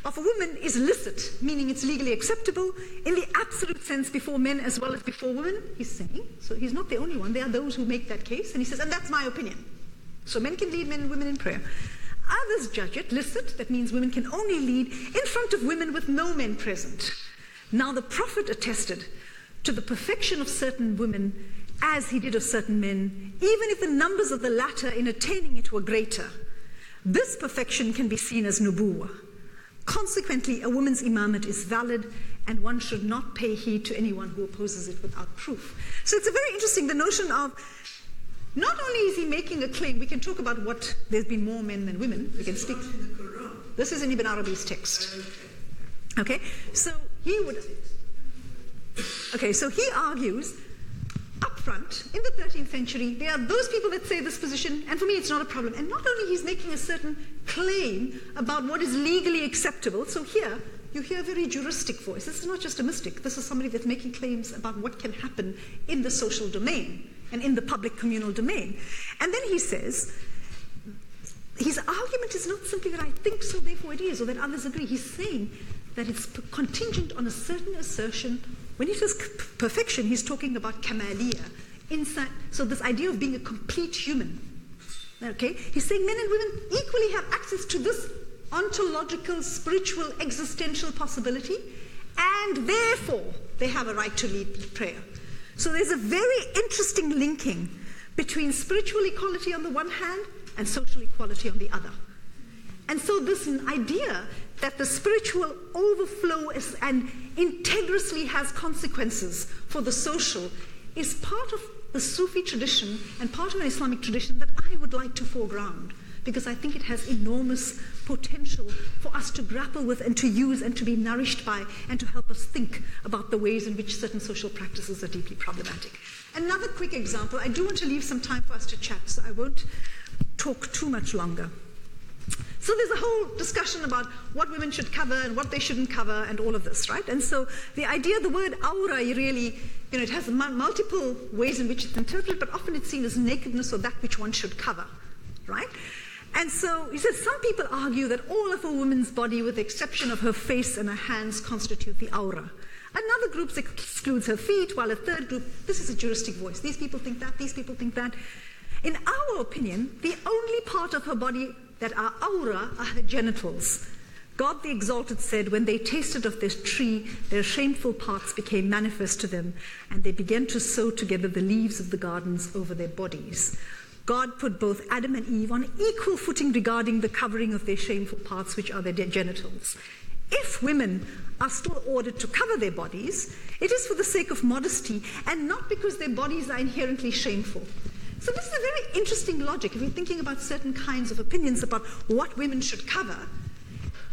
of a woman is licit, meaning it's legally acceptable in the absolute sense before men as well as before women, he's saying. So he's not the only one. There are those who make that case, and he says, and that's my opinion. So men can lead men and women in prayer. Others judge it licit, that means women can only lead in front of women with no men present. Now the Prophet attested to the perfection of certain women as he did of certain men, even if the numbers of the latter in attaining it were greater. This perfection can be seen as nubuwwah. Consequently, a woman's imamate is valid, and one should not pay heed to anyone who opposes it without proof. So it's a very interesting, the notion of, not only is he making a claim, we can talk about what, there's been more men than women, we can speak. This is in Ibn Arabi's text. Okay, so he argues, up front, in the 13th century, there are those people that say this position, and for me it's not a problem. And not only he's making a certain claim about what is legally acceptable, so here you hear a very juristic voice. This is not just a mystic, this is somebody that's making claims about what can happen in the social domain and in the public communal domain. And then he says, his argument is not simply that I think so, therefore it is, or that others agree. He's saying that it's contingent on a certain assertion. When he says perfection, he's talking about kamaliyah, inside. So this idea of being a complete human. Okay? He's saying men and women equally have access to this ontological, spiritual, existential possibility, and therefore they have a right to lead prayer. So there's a very interesting linking between spiritual equality on the one hand and social equality on the other. And so this idea that the spiritual overflow and integrously has consequences for the social is part of the Sufi tradition and part of an Islamic tradition that I would like to foreground, because I think it has enormous potential for us to grapple with and to use and to be nourished by and to help us think about the ways in which certain social practices are deeply problematic. Another quick example, I do want to leave some time for us to chat, so I won't talk too much longer. So there's a whole discussion about what women should cover and what they shouldn't cover and all of this, right? And so the idea, the word aura, really, it has multiple ways in which it's interpreted, but often it's seen as nakedness or that which one should cover, right? And so he says some people argue that all of a woman's body, with the exception of her face and her hands, constitute the aura. Another group excludes her feet, while a third group, this is a juristic voice. These people think that, these people think that. In our opinion, the only part of her body that are aura are her genitals. God the Exalted said, when they tasted of this tree, their shameful parts became manifest to them, and they began to sew together the leaves of the gardens over their bodies. God put both Adam and Eve on equal footing regarding the covering of their shameful parts, which are their genitals. If women are still ordered to cover their bodies, it is for the sake of modesty and not because their bodies are inherently shameful. So this is a very interesting logic. If you're thinking about certain kinds of opinions about what women should cover,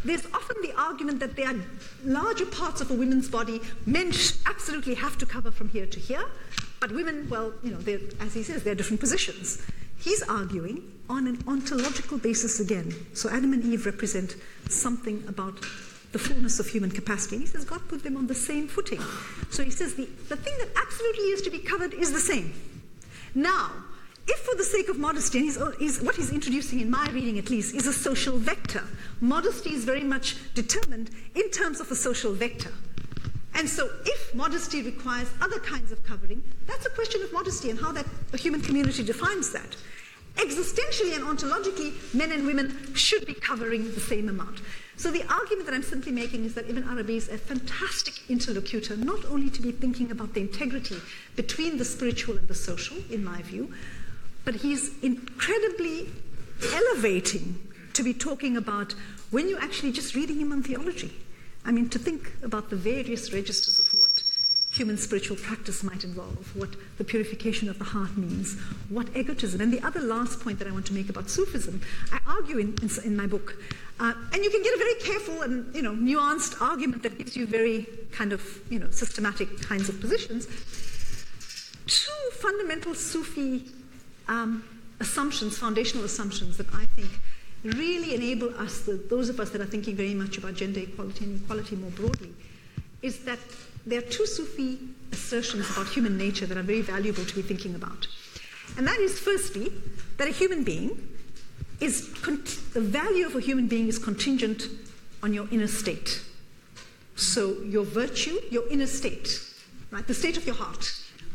there's often the argument that there are larger parts of a woman's body men absolutely have to cover from here to here, but women, well, as he says, they're different positions. He's arguing on an ontological basis again. So Adam and Eve represent something about the fullness of human capacity. And he says God put them on the same footing. So he says the thing that absolutely is to be covered is the same. Now, if for the sake of modesty, and what he's introducing in my reading at least, is a social vector. Modesty is very much determined in terms of a social vector. And so if modesty requires other kinds of covering, that's a question of modesty and how that a human community defines that. Existentially and ontologically, men and women should be covering the same amount. So the argument that I'm simply making is that Ibn Arabi is a fantastic interlocutor, not only to be thinking about the integrity between the spiritual and the social, in my view, but he's incredibly elevating to be talking about when you're actually just reading him on theology. I mean, to think about the various registers of what human spiritual practice might involve, what the purification of the heart means, what egotism. And the other last point that I want to make about Sufism, I argue in my book, and you can get a very careful and nuanced argument that gives you very kind of systematic kinds of positions. Two fundamental Sufi assumptions, foundational assumptions that I think really enable us, those of us that are thinking very much about gender equality and equality more broadly, is that there are two Sufi assertions about human nature that are very valuable to be thinking about. And that is, firstly, that a human being the value of a human being is contingent on your inner state. So your virtue, your inner state, right? The state of your heart.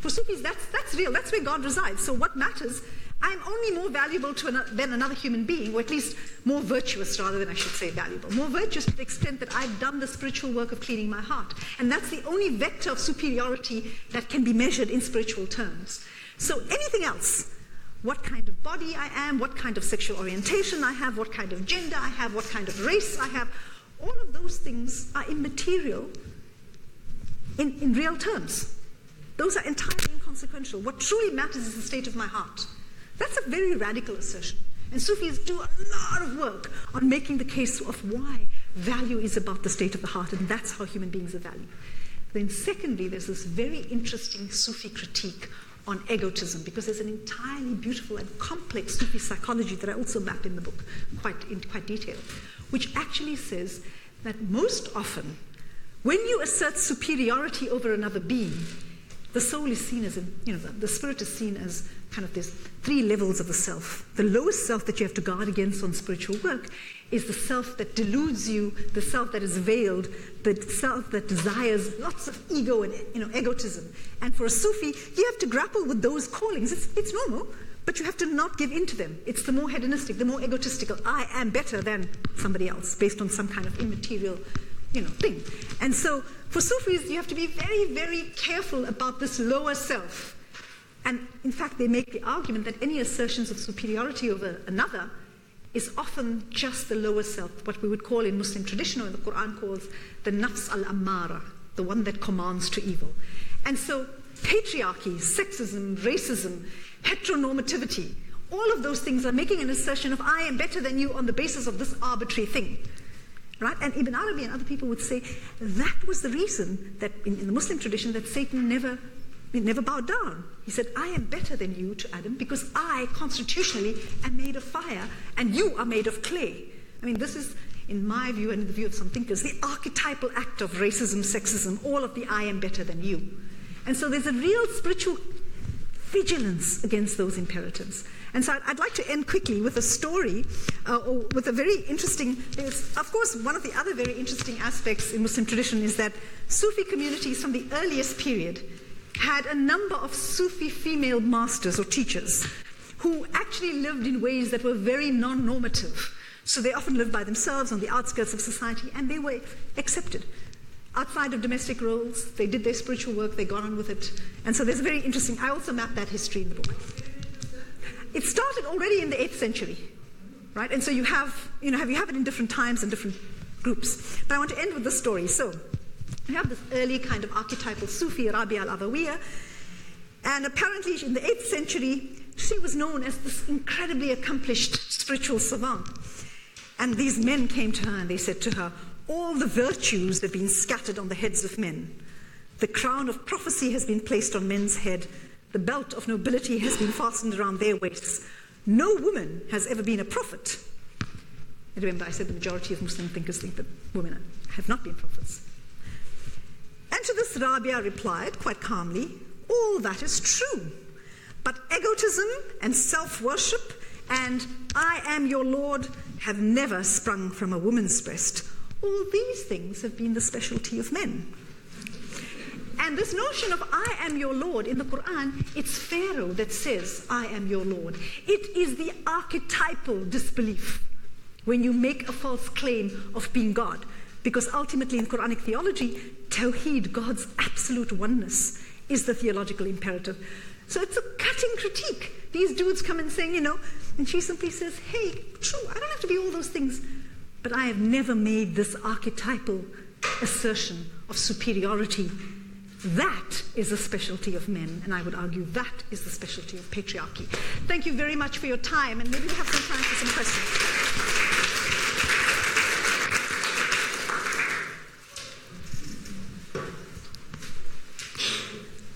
For Sufis, that's real. That's where God resides. So what matters I'm only more valuable than another human being, or at least more virtuous rather than I should say valuable. More virtuous to the extent that I've done the spiritual work of cleaning my heart. And that's the only vector of superiority that can be measured in spiritual terms. So anything else, what kind of body I am, what kind of sexual orientation I have, what kind of gender I have, what kind of race I have, all of those things are immaterial in real terms. Those are entirely inconsequential. What truly matters is the state of my heart. That's a very radical assertion. And Sufis do a lot of work on making the case of why value is about the state of the heart, and that's how human beings are valued. Then secondly, there's this very interesting Sufi critique on egotism, because there's an entirely beautiful and complex Sufi psychology that I also map in the book in quite detail, which actually says that most often, when you assert superiority over another being, the soul is seen as, the spirit is seen as kind of there's three levels of the self. The lowest self that you have to guard against on spiritual work is the self that deludes you, the self that is veiled, the self that desires lots of ego and egotism. And for a Sufi, you have to grapple with those callings. It's normal, but you have to not give in to them. It's the more hedonistic, the more egotistical. I am better than somebody else based on some kind of immaterial thing. And so for Sufis, you have to be very, very careful about this lower self. And in fact, they make the argument that any assertions of superiority over another is often just the lower self, what we would call in Muslim tradition, or the Quran calls the nafs al-ammara, the one that commands to evil. And so patriarchy, sexism, racism, heteronormativity, all of those things are making an assertion of I am better than you on the basis of this arbitrary thing. Right? And Ibn Arabi and other people would say that was the reason that in the Muslim tradition that Satan never bowed down. He said, I am better than you to Adam because I constitutionally am made of fire and you are made of clay. I mean, this is, in my view and in the view of some thinkers, the archetypal act of racism, sexism, all of the I am better than you. And so there's a real spiritual vigilance against those imperatives. And so I'd like to end quickly with a story, or with a very interesting, of course, one of the other very interesting aspects in Muslim tradition is that Sufi communities from the earliest period had a number of Sufi female masters or teachers who actually lived in ways that were very non-normative. So they often lived by themselves on the outskirts of society, and they were accepted. Outside of domestic roles, they did their spiritual work, they got on with it. And so there's a very interesting, I also map that history in the book. It started already in the 8th century, right? And so you have it in different times and different groups. But I want to end with this story. So you have this early kind of archetypal Sufi, Rabia al-Adawiyya, and apparently in the 8th century, she was known as this incredibly accomplished spiritual savant. And these men came to her and they said to her, all the virtues have been scattered on the heads of men. The crown of prophecy has been placed on men's head. The belt of nobility has been fastened around their waists. No woman has ever been a prophet. And remember, I said the majority of Muslim thinkers think that women have not been prophets. And to this, Rabia replied quite calmly, all that is true. But egotism and self-worship and I am your Lord have never sprung from a woman's breast. All these things have been the specialty of men. And this notion of I am your Lord in the Quran, it's Pharaoh that says, I am your Lord. It is the archetypal disbelief when you make a false claim of being God. Because ultimately in Quranic theology, Tawheed, God's absolute oneness, is the theological imperative. So it's a cutting critique. These dudes come and saying, and she simply says, hey, true, I don't have to be all those things, but I have never made this archetypal assertion of superiority. That is the specialty of men, and I would argue that is the specialty of patriarchy. Thank you very much for your time, and maybe we have some time for some questions.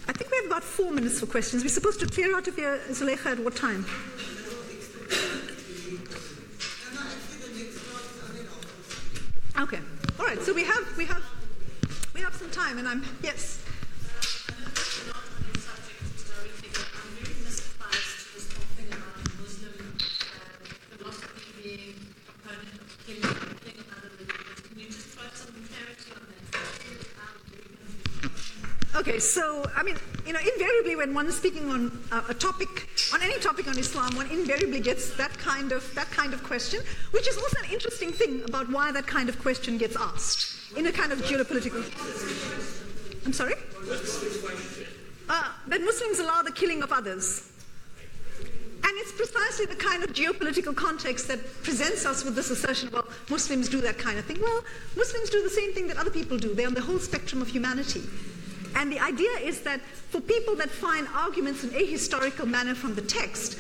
I think we have about 4 minutes for questions. We're supposed to clear out of here, Zuleika, at what time? Okay. All right. So we have some time, and yes. Okay, so, invariably when one is speaking on a topic, on on any topic on Islam, one invariably gets that kind of question, which is also an interesting thing about why that kind of question gets asked in a kind of geopolitical. I'm sorry? That Muslims allow the killing of others. And it's precisely the kind of geopolitical context that presents us with this assertion, well, Muslims do that kind of thing. Well, Muslims do the same thing that other people do. They're on the whole spectrum of humanity. And the idea is that for people that find arguments in a historical manner from the text,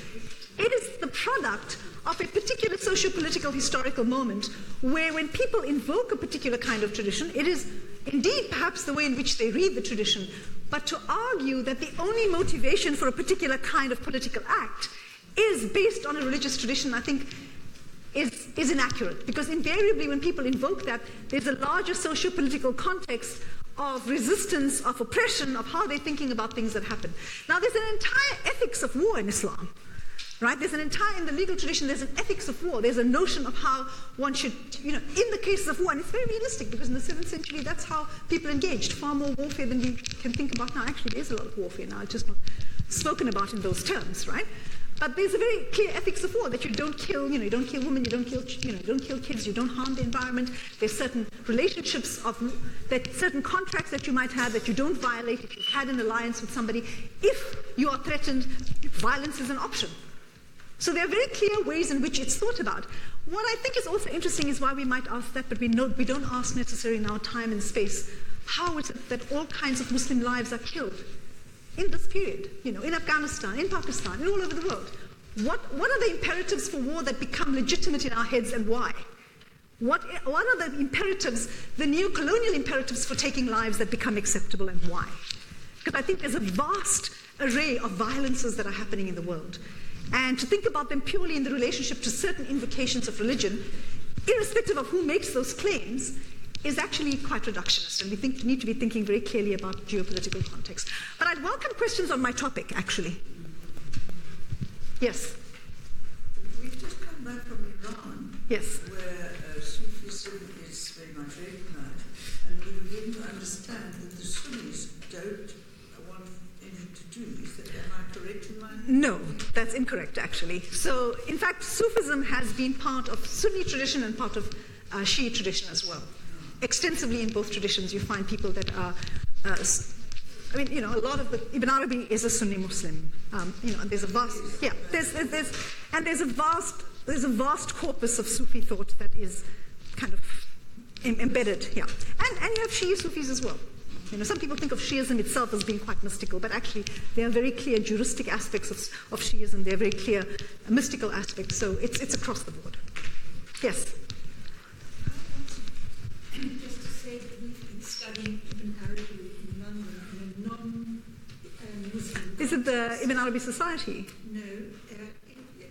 it is the product of a particular socio-political historical moment where when people invoke a particular kind of tradition, it is indeed perhaps the way in which they read the tradition, but to argue that the only motivation for a particular kind of political act is based on a religious tradition, I think, is inaccurate. Because invariably when people invoke that, there's a larger socio-political context of resistance, of oppression, of how they're thinking about things that happen. Now there's an entire ethics of war in Islam. Right? There's an entire, in the legal tradition, there's an ethics of war. There's a notion of how one should, in the cases of war, and it's very realistic because in the 7th century, that's how people engaged, far more warfare than we can think about now. Actually, there's a lot of warfare now, it's just not spoken about in those terms, right? But there's a very clear ethics of war that you don't kill, you don't kill women, you don't kill kids, you don't harm the environment. There's certain relationships certain contracts that you might have that you don't violate if you've had an alliance with somebody. If you are threatened, violence is an option. So there are very clear ways in which it's thought about. What I think is also interesting is why we might ask that, but we don't ask necessarily in our time and space, how is it that all kinds of Muslim lives are killed in this period, in Afghanistan, in Pakistan, and all over the world? What are the imperatives for war that become legitimate in our heads and why? What are the imperatives, the neo-colonial imperatives for taking lives that become acceptable and why? Because I think there's a vast array of violences that are happening in the world. And to think about them purely in the relationship to certain invocations of religion, irrespective of who makes those claims, is actually quite reductionist. And we need to be thinking very clearly about geopolitical context. But I'd welcome questions on my topic, actually. Yes? We've just come back from Iran, yes, where Sufism is very much recognized. And we begin to understand that the Sunnis don't want anything to do. Am I correct in my... No, that's incorrect, actually. So, in fact, Sufism has been part of Sunni tradition and part of Shi'i tradition as well. Extensively in both traditions, you find people that are, a lot of the Ibn Arabi is a Sunni Muslim. There's a vast, there's a vast corpus of Sufi thought that is kind of embedded. Yeah, and you have Shi'i Sufis as well. Some people think of Shi'ism itself as being quite mystical, but actually there are very clear juristic aspects of Shi'ism. There are very clear mystical aspects. So it's across the board. Yes. Just to say that we've been studying Ibn Arabi in London in a non-Muslim. Is it the Ibn Arabi Society? No,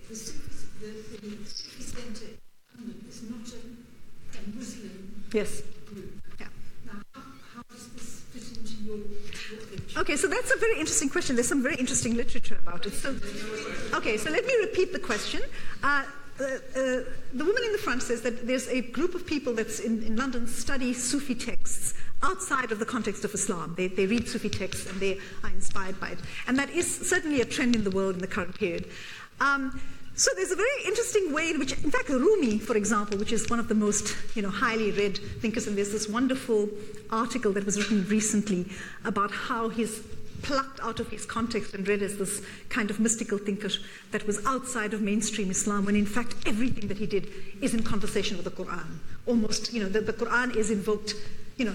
the Sufi Centre in London is not a Muslim Yes. group. Yeah. Now, how does this fit into your picture? Okay, so that's a very interesting question. There's some very interesting literature about it. So let me repeat the question. The woman in the front says that there's a group of people that's in London study Sufi texts outside of the context of Islam. They read Sufi texts and they are inspired by it. And that is certainly a trend in the world in the current period. So there's a very interesting way in which, in fact, Rumi, for example, which is one of the most highly read thinkers, and there's this wonderful article that was written recently about how he's plucked out of his context and read as this kind of mystical thinker that was outside of mainstream Islam, when in fact everything that he did is in conversation with the Quran. Almost, the Quran is invoked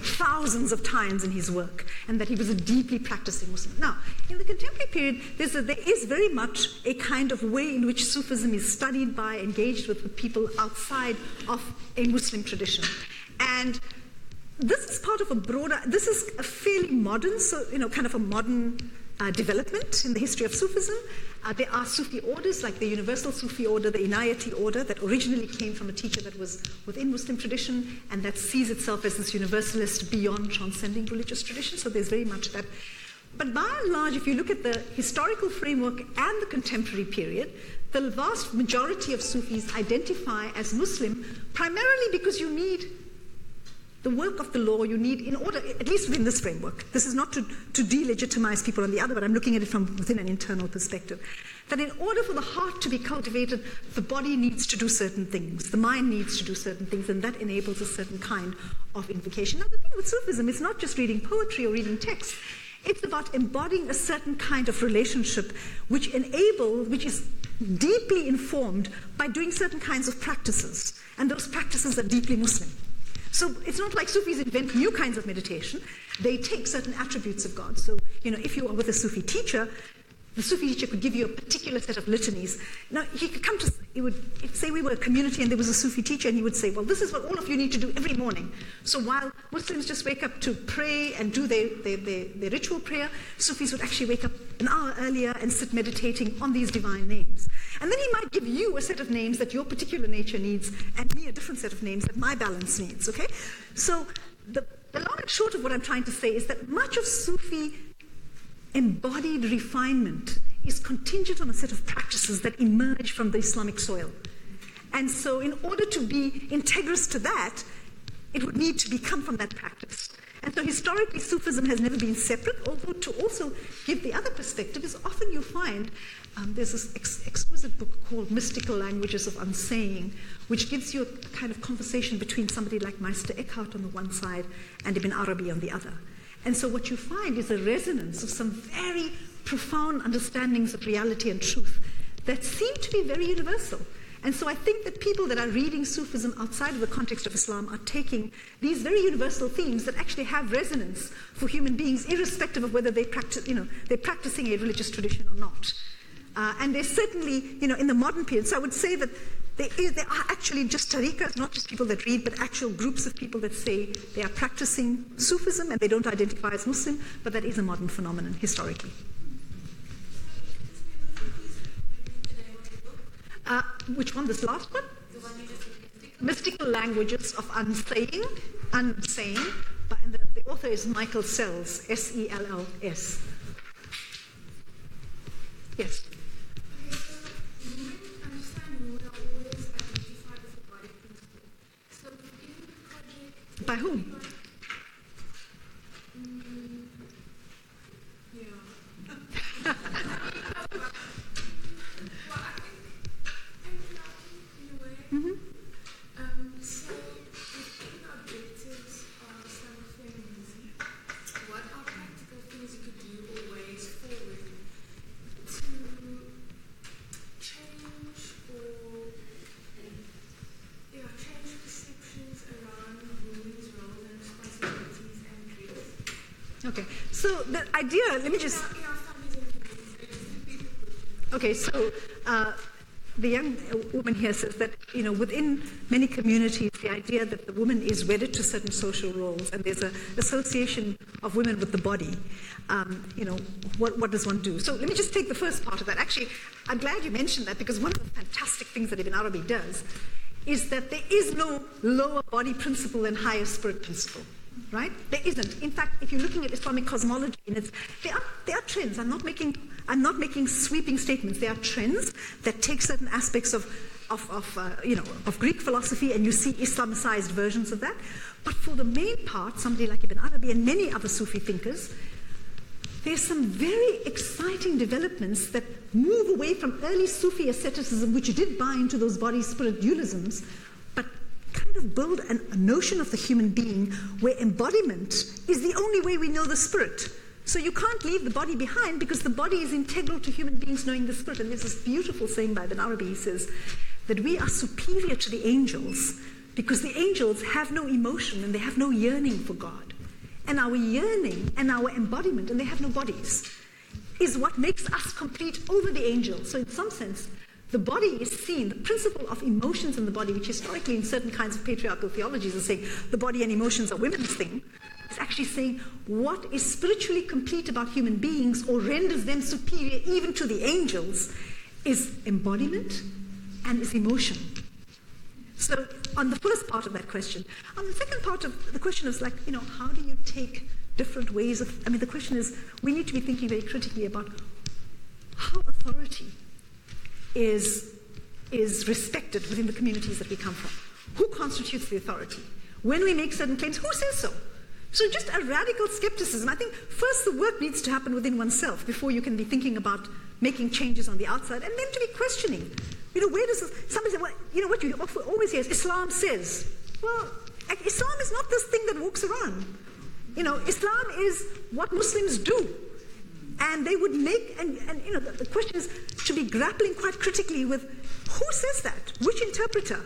thousands of times in his work, and that he was a deeply practicing Muslim. Now, in the contemporary period, there is very much a kind of way in which Sufism is studied by, engaged with the people outside of a Muslim tradition. And this is part of a broader, this is a fairly modern, kind of a modern development in the history of Sufism. There are Sufi orders, like the Universal Sufi order, the Inayati order, that originally came from a teacher that was within Muslim tradition, and that sees itself as this universalist beyond transcending religious tradition. So there's very much that. But by and large, if you look at the historical framework and the contemporary period, the vast majority of Sufis identify as Muslim primarily because you need the work of the law you need in order, at least within this framework, this is not to delegitimize people on the other, but I'm looking at it from within an internal perspective, that in order for the heart to be cultivated, the body needs to do certain things, the mind needs to do certain things, and that enables a certain kind of invocation. Now, the thing with Sufism is not just reading poetry or reading text. It's about embodying a certain kind of relationship which is deeply informed by doing certain kinds of practices, and those practices are deeply Muslim. So it's not like Sufis invent new kinds of meditation. They take certain attributes of God. So, if you are with a Sufi teacher, the Sufi teacher could give you a particular set of litanies. Now, he would say we were a community and there was a Sufi teacher, and he would say, well, this is what all of you need to do every morning. So while Muslims just wake up to pray and do their ritual prayer, Sufis would actually wake up an hour earlier and sit meditating on these divine names. And then he might give you a set of names that your particular nature needs, and me a different set of names that my balance needs, okay? So the long and short of what I'm trying to say is that much of Sufi embodied refinement is contingent on a set of practices that emerge from the Islamic soil. And so in order to be integrous to that, it would need to come from that practice. And so historically, Sufism has never been separate, although to also give the other perspective is often you find there's this exquisite book called Mystical Languages of Unsaying, which gives you a kind of conversation between somebody like Meister Eckhart on the one side and Ibn Arabi on the other. And so what you find is a resonance of some very profound understandings of reality and truth that seem to be very universal. And so I think that people that are reading Sufism outside of the context of Islam are taking these very universal themes that actually have resonance for human beings, irrespective of whether they practice, they're practicing a religious tradition or not. And there's certainly, in the modern period, so I would say that there are actually just tariqas, not just people that read, but actual groups of people that say they are practicing Sufism and they don't identify as Muslim, but that is a modern phenomenon historically. Which one? This last one? The one you just said. Mystical Languages of Unsaying, and the author is Michael Sells, S-E-L-L-S. Yes. By whom? So, if the objectives are Islamic feminism, what are practical things you could do or ways forward to change change perceptions around women's roles and responsibilities and dreams? Okay, so the idea, let me just... Okay, so the young woman here says that, within many communities, the idea that the woman is wedded to certain social roles, and there's an association of women with the body. What does one do? So let me just take the first part of that. Actually, I'm glad you mentioned that, because one of the fantastic things that Ibn Arabi does is that there is no lower body principle and higher spirit principle. Right? There isn't. In fact, if you're looking at Islamic cosmology, and there are trends. I'm not making sweeping statements. There are trends that take certain aspects of Greek philosophy, and you see Islamicized versions of that. But for the main part, somebody like Ibn Arabi and many other Sufi thinkers, there's some very exciting developments that move away from early Sufi asceticism, which did buy into those body-spirit dualisms, but kind of build a notion of the human being where embodiment is the only way we know the spirit. So you can't leave the body behind, because the body is integral to human beings knowing the spirit. And there's this beautiful saying by Ibn Arabi. He says that we are superior to the angels because the angels have no emotion and they have no yearning for God. And our yearning and our embodiment, and they have no bodies, is what makes us complete over the angels. So in some sense, the body is seen, the principle of emotions in the body, which historically in certain kinds of patriarchal theologies is saying the body and emotions are women's thing, is actually saying what is spiritually complete about human beings or renders them superior even to the angels is embodiment and is emotion. So on the first part of that question. On the second part of the question is how do you take different ways of, the question is, we need to be thinking very critically about how authority is respected within the communities that we come from. Who constitutes the authority? When we make certain claims, who says so? So just a radical skepticism. I think first the work needs to happen within oneself before you can be thinking about making changes on the outside, and then to be questioning. Where does this, somebody say, well, what you always hear is Islam says. Well, Islam is not this thing that walks around. Islam is what Muslims do. And they would make, and the question is to be grappling quite critically with who says that? Which interpreter?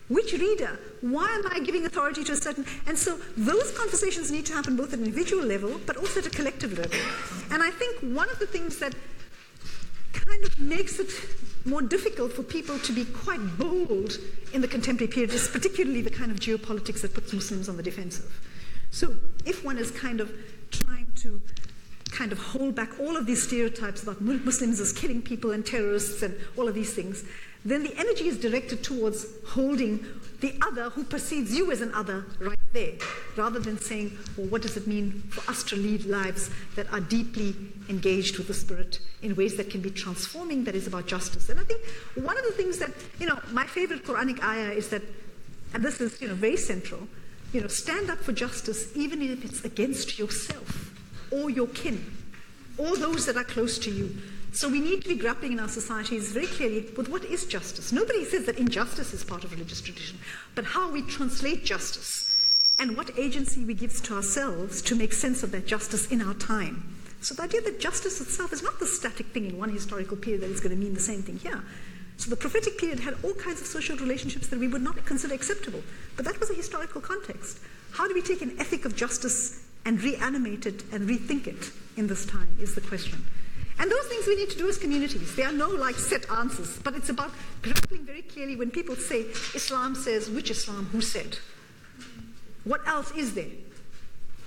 Which reader? Why am I giving authority to a certain... And so those conversations need to happen both at an individual level, but also at a collective level. And I think one of the things that kind of makes it more difficult for people to be quite bold in the contemporary period is particularly the kind of geopolitics that puts Muslims on the defensive. So if one is kind of trying to kind of hold back all of these stereotypes about Muslims as killing people and terrorists and all of these things, then the energy is directed towards holding the other who perceives you as an other right there, rather than saying, well, what does it mean for us to lead lives that are deeply engaged with the spirit in ways that can be transforming, that is about justice. And I think one of the things that, my favorite Quranic ayah is that, and this is, very central, stand up for justice even if it's against yourself or your kin or those that are close to you. So we need to be grappling in our societies very clearly with what is justice. Nobody says that injustice is part of religious tradition, but how we translate justice and what agency we give to ourselves to make sense of that justice in our time. So the idea that justice itself is not the static thing in one historical period that is going to mean the same thing here. So the prophetic period had all kinds of social relationships that we would not consider acceptable, but that was a historical context. How do we take an ethic of justice and reanimate it and rethink it in this time is the question. And those things we need to do as communities. There are no set answers, but it's about grappling very clearly when people say, Islam says, which Islam, who said? What else is there?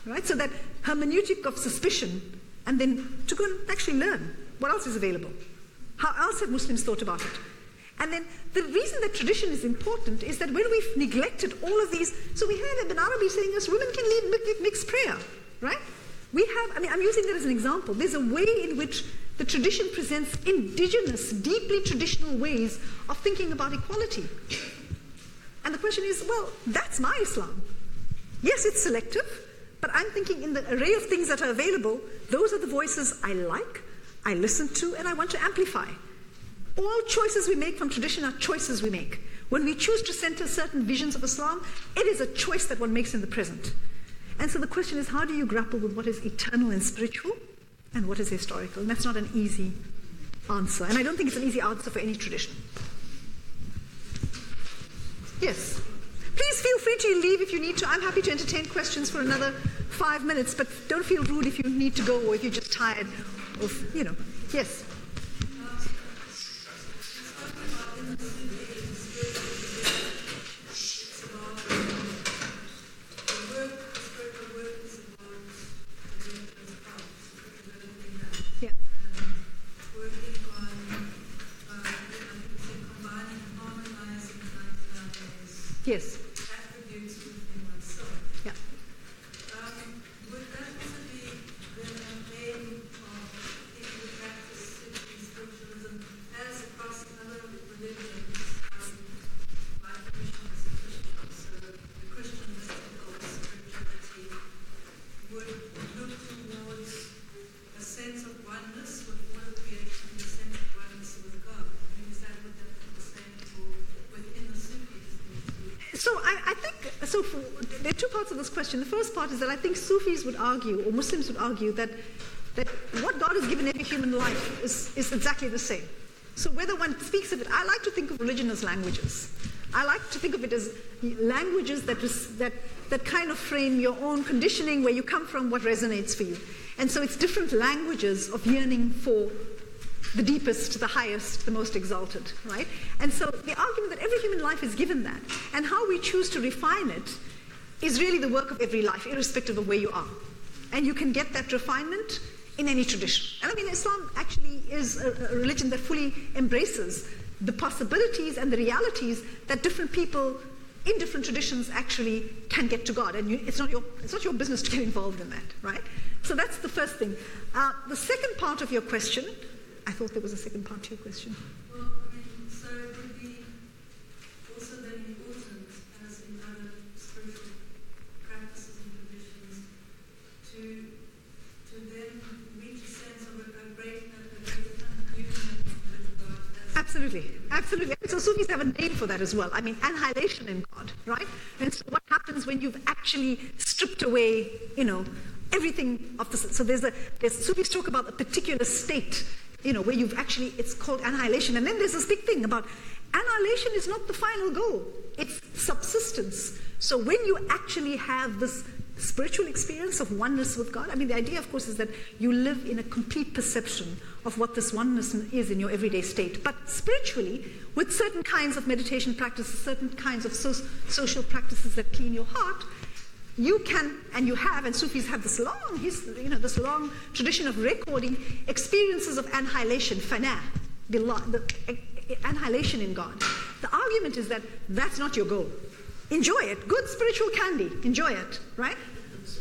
Right? So that hermeneutic of suspicion, and then to go and actually learn what else is available. How else have Muslims thought about it? And then the reason that tradition is important is that when we've neglected all of these, so we have Ibn Arabi saying us, women can lead mixed prayer, right? We have, I'm using that as an example. There's a way in which the tradition presents indigenous, deeply traditional ways of thinking about equality. And the question is, well, that's my Islam. Yes, it's selective, but I'm thinking in the array of things that are available, those are the voices I like, I listen to, and I want to amplify. All choices we make from tradition are choices we make. When we choose to center certain visions of Islam, it is a choice that one makes in the present. And so the question is, how do you grapple with what is eternal and spiritual and what is historical? And that's not an easy answer. And I don't think it's an easy answer for any tradition. Yes. Please feel free to leave if you need to. I'm happy to entertain questions for another 5 minutes, but don't feel rude if you need to go or if you're just tired of, Yes. Yes. Attributes within oneself. Yeah. Would that also be the aim of people who practice spiritualism as across other religions? My Christian is a Christian, so the Christian mystical spirituality would look towards a sense of oneness with all of creation and a sense of oneness with God. Is that what that was saying for within the Sufis? So I think, there are two parts of this question. The first part is that I think Sufis would argue, or Muslims would argue, that what God has given every human life is exactly the same. So whether one speaks of it, I like to think of religion as languages. I like to think of it as languages that kind of frame your own conditioning, where you come from, what resonates for you. And so it's different languages of yearning for the deepest, the highest, the most exalted, right? And so the argument that every human life is given that, and how we choose to refine it is really the work of every life, irrespective of where you are. And you can get that refinement in any tradition. And Islam actually is a religion that fully embraces the possibilities and the realities that different people in different traditions actually can get to God. And it's not your business to get involved in that, right? So that's the first thing. The second part of your question, I thought there was a second part to your question. Well, so it would be also then important, as in other spiritual So Sufis have a name for that as well. I mean, annihilation in God, right? And so what happens when you've actually stripped away, everything of the... So there's Sufis talk about a particular state, where you've actually, it's called annihilation. And then there's this big thing about annihilation is not the final goal. It's subsistence. So when you actually have this spiritual experience of oneness with God, I mean, the idea, of course, is that you live in a complete perception of what this oneness is in your everyday state. But spiritually, with certain kinds of meditation practices, certain kinds of social practices that clean your heart, you can, and you have, and Sufis have this long history, this long tradition of recording experiences of annihilation, fana, the annihilation in God. The argument is that that's not your goal. Enjoy it. Good spiritual candy. Enjoy it, right?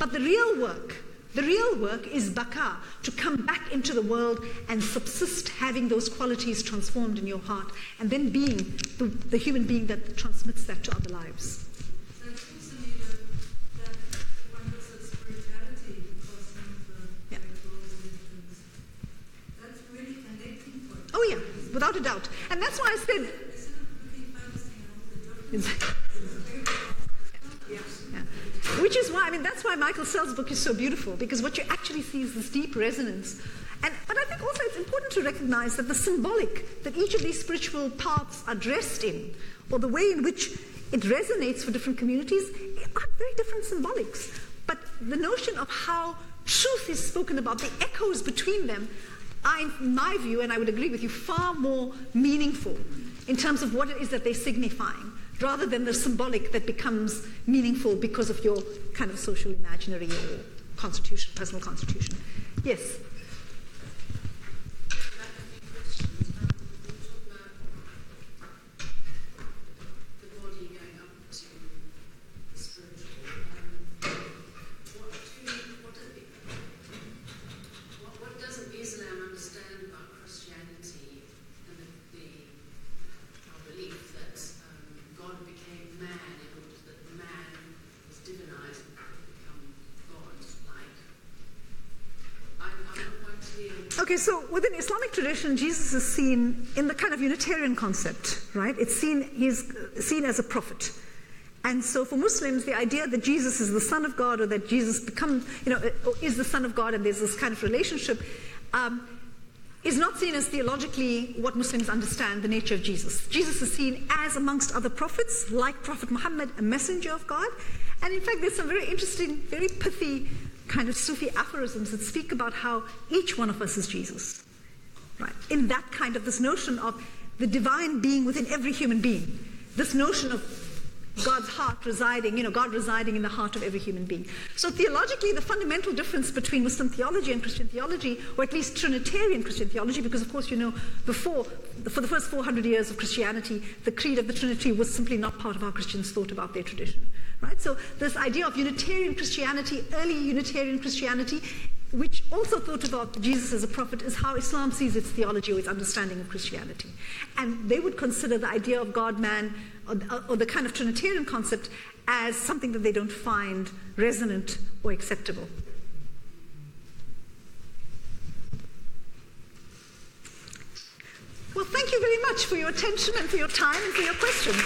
But the real work is baka, to come back into the world and subsist, having those qualities transformed in your heart, and then being the human being that transmits that to other lives. So it seems to me that one looks at spirituality across some of the religions. That's really connecting point. Oh yeah, without a doubt. And that's why I said... Instead of looking focusing on all the different... Which is why, that's why Michael Sell's book is so beautiful, because what you actually see is this deep resonance. But I think also it's important to recognize that the symbolic that each of these spiritual paths are dressed in, or the way in which it resonates for different communities, are very different symbolics. But the notion of how truth is spoken about, the echoes between them, are, in my view, and I would agree with you, far more meaningful in terms of what it is that they're signifying, rather than the symbolic that becomes meaningful because of your kind of social imaginary or constitution, personal constitution. Yes? What doesn't Islam understand about Christianity and our belief that God became man in order that man was divinized and become God-like? I'm not quite clear. Okay, so within Islamic tradition, Jesus is seen in the kind of Unitarian concept, right? He's seen as a prophet. And so for Muslims, the idea that Jesus is the Son of God, or that Jesus is the Son of God, and there's this kind of relationship, is not seen as theologically what Muslims understand the nature of Jesus. Jesus is seen as, amongst other prophets, like Prophet Muhammad, a messenger of God. And in fact, there's some very interesting, very pithy kind of Sufi aphorisms that speak about how each one of us is Jesus, right? In that kind of this notion of the divine being within every human being, this notion of God's heart residing, God residing in the heart of every human being. So theologically, the fundamental difference between Muslim theology and Christian theology, or at least Trinitarian Christian theology, because of course, for the first 400 years of Christianity, the creed of the Trinity was simply not part of how Christians thought about their tradition, right? So this idea of Unitarian Christianity, early Unitarian Christianity, which also thought about Jesus as a prophet, is how Islam sees its theology or its understanding of Christianity. And they would consider the idea of God, man, or the kind of Trinitarian concept as something that they don't find resonant or acceptable. Well, thank you very much for your attention and for your time and for your questions.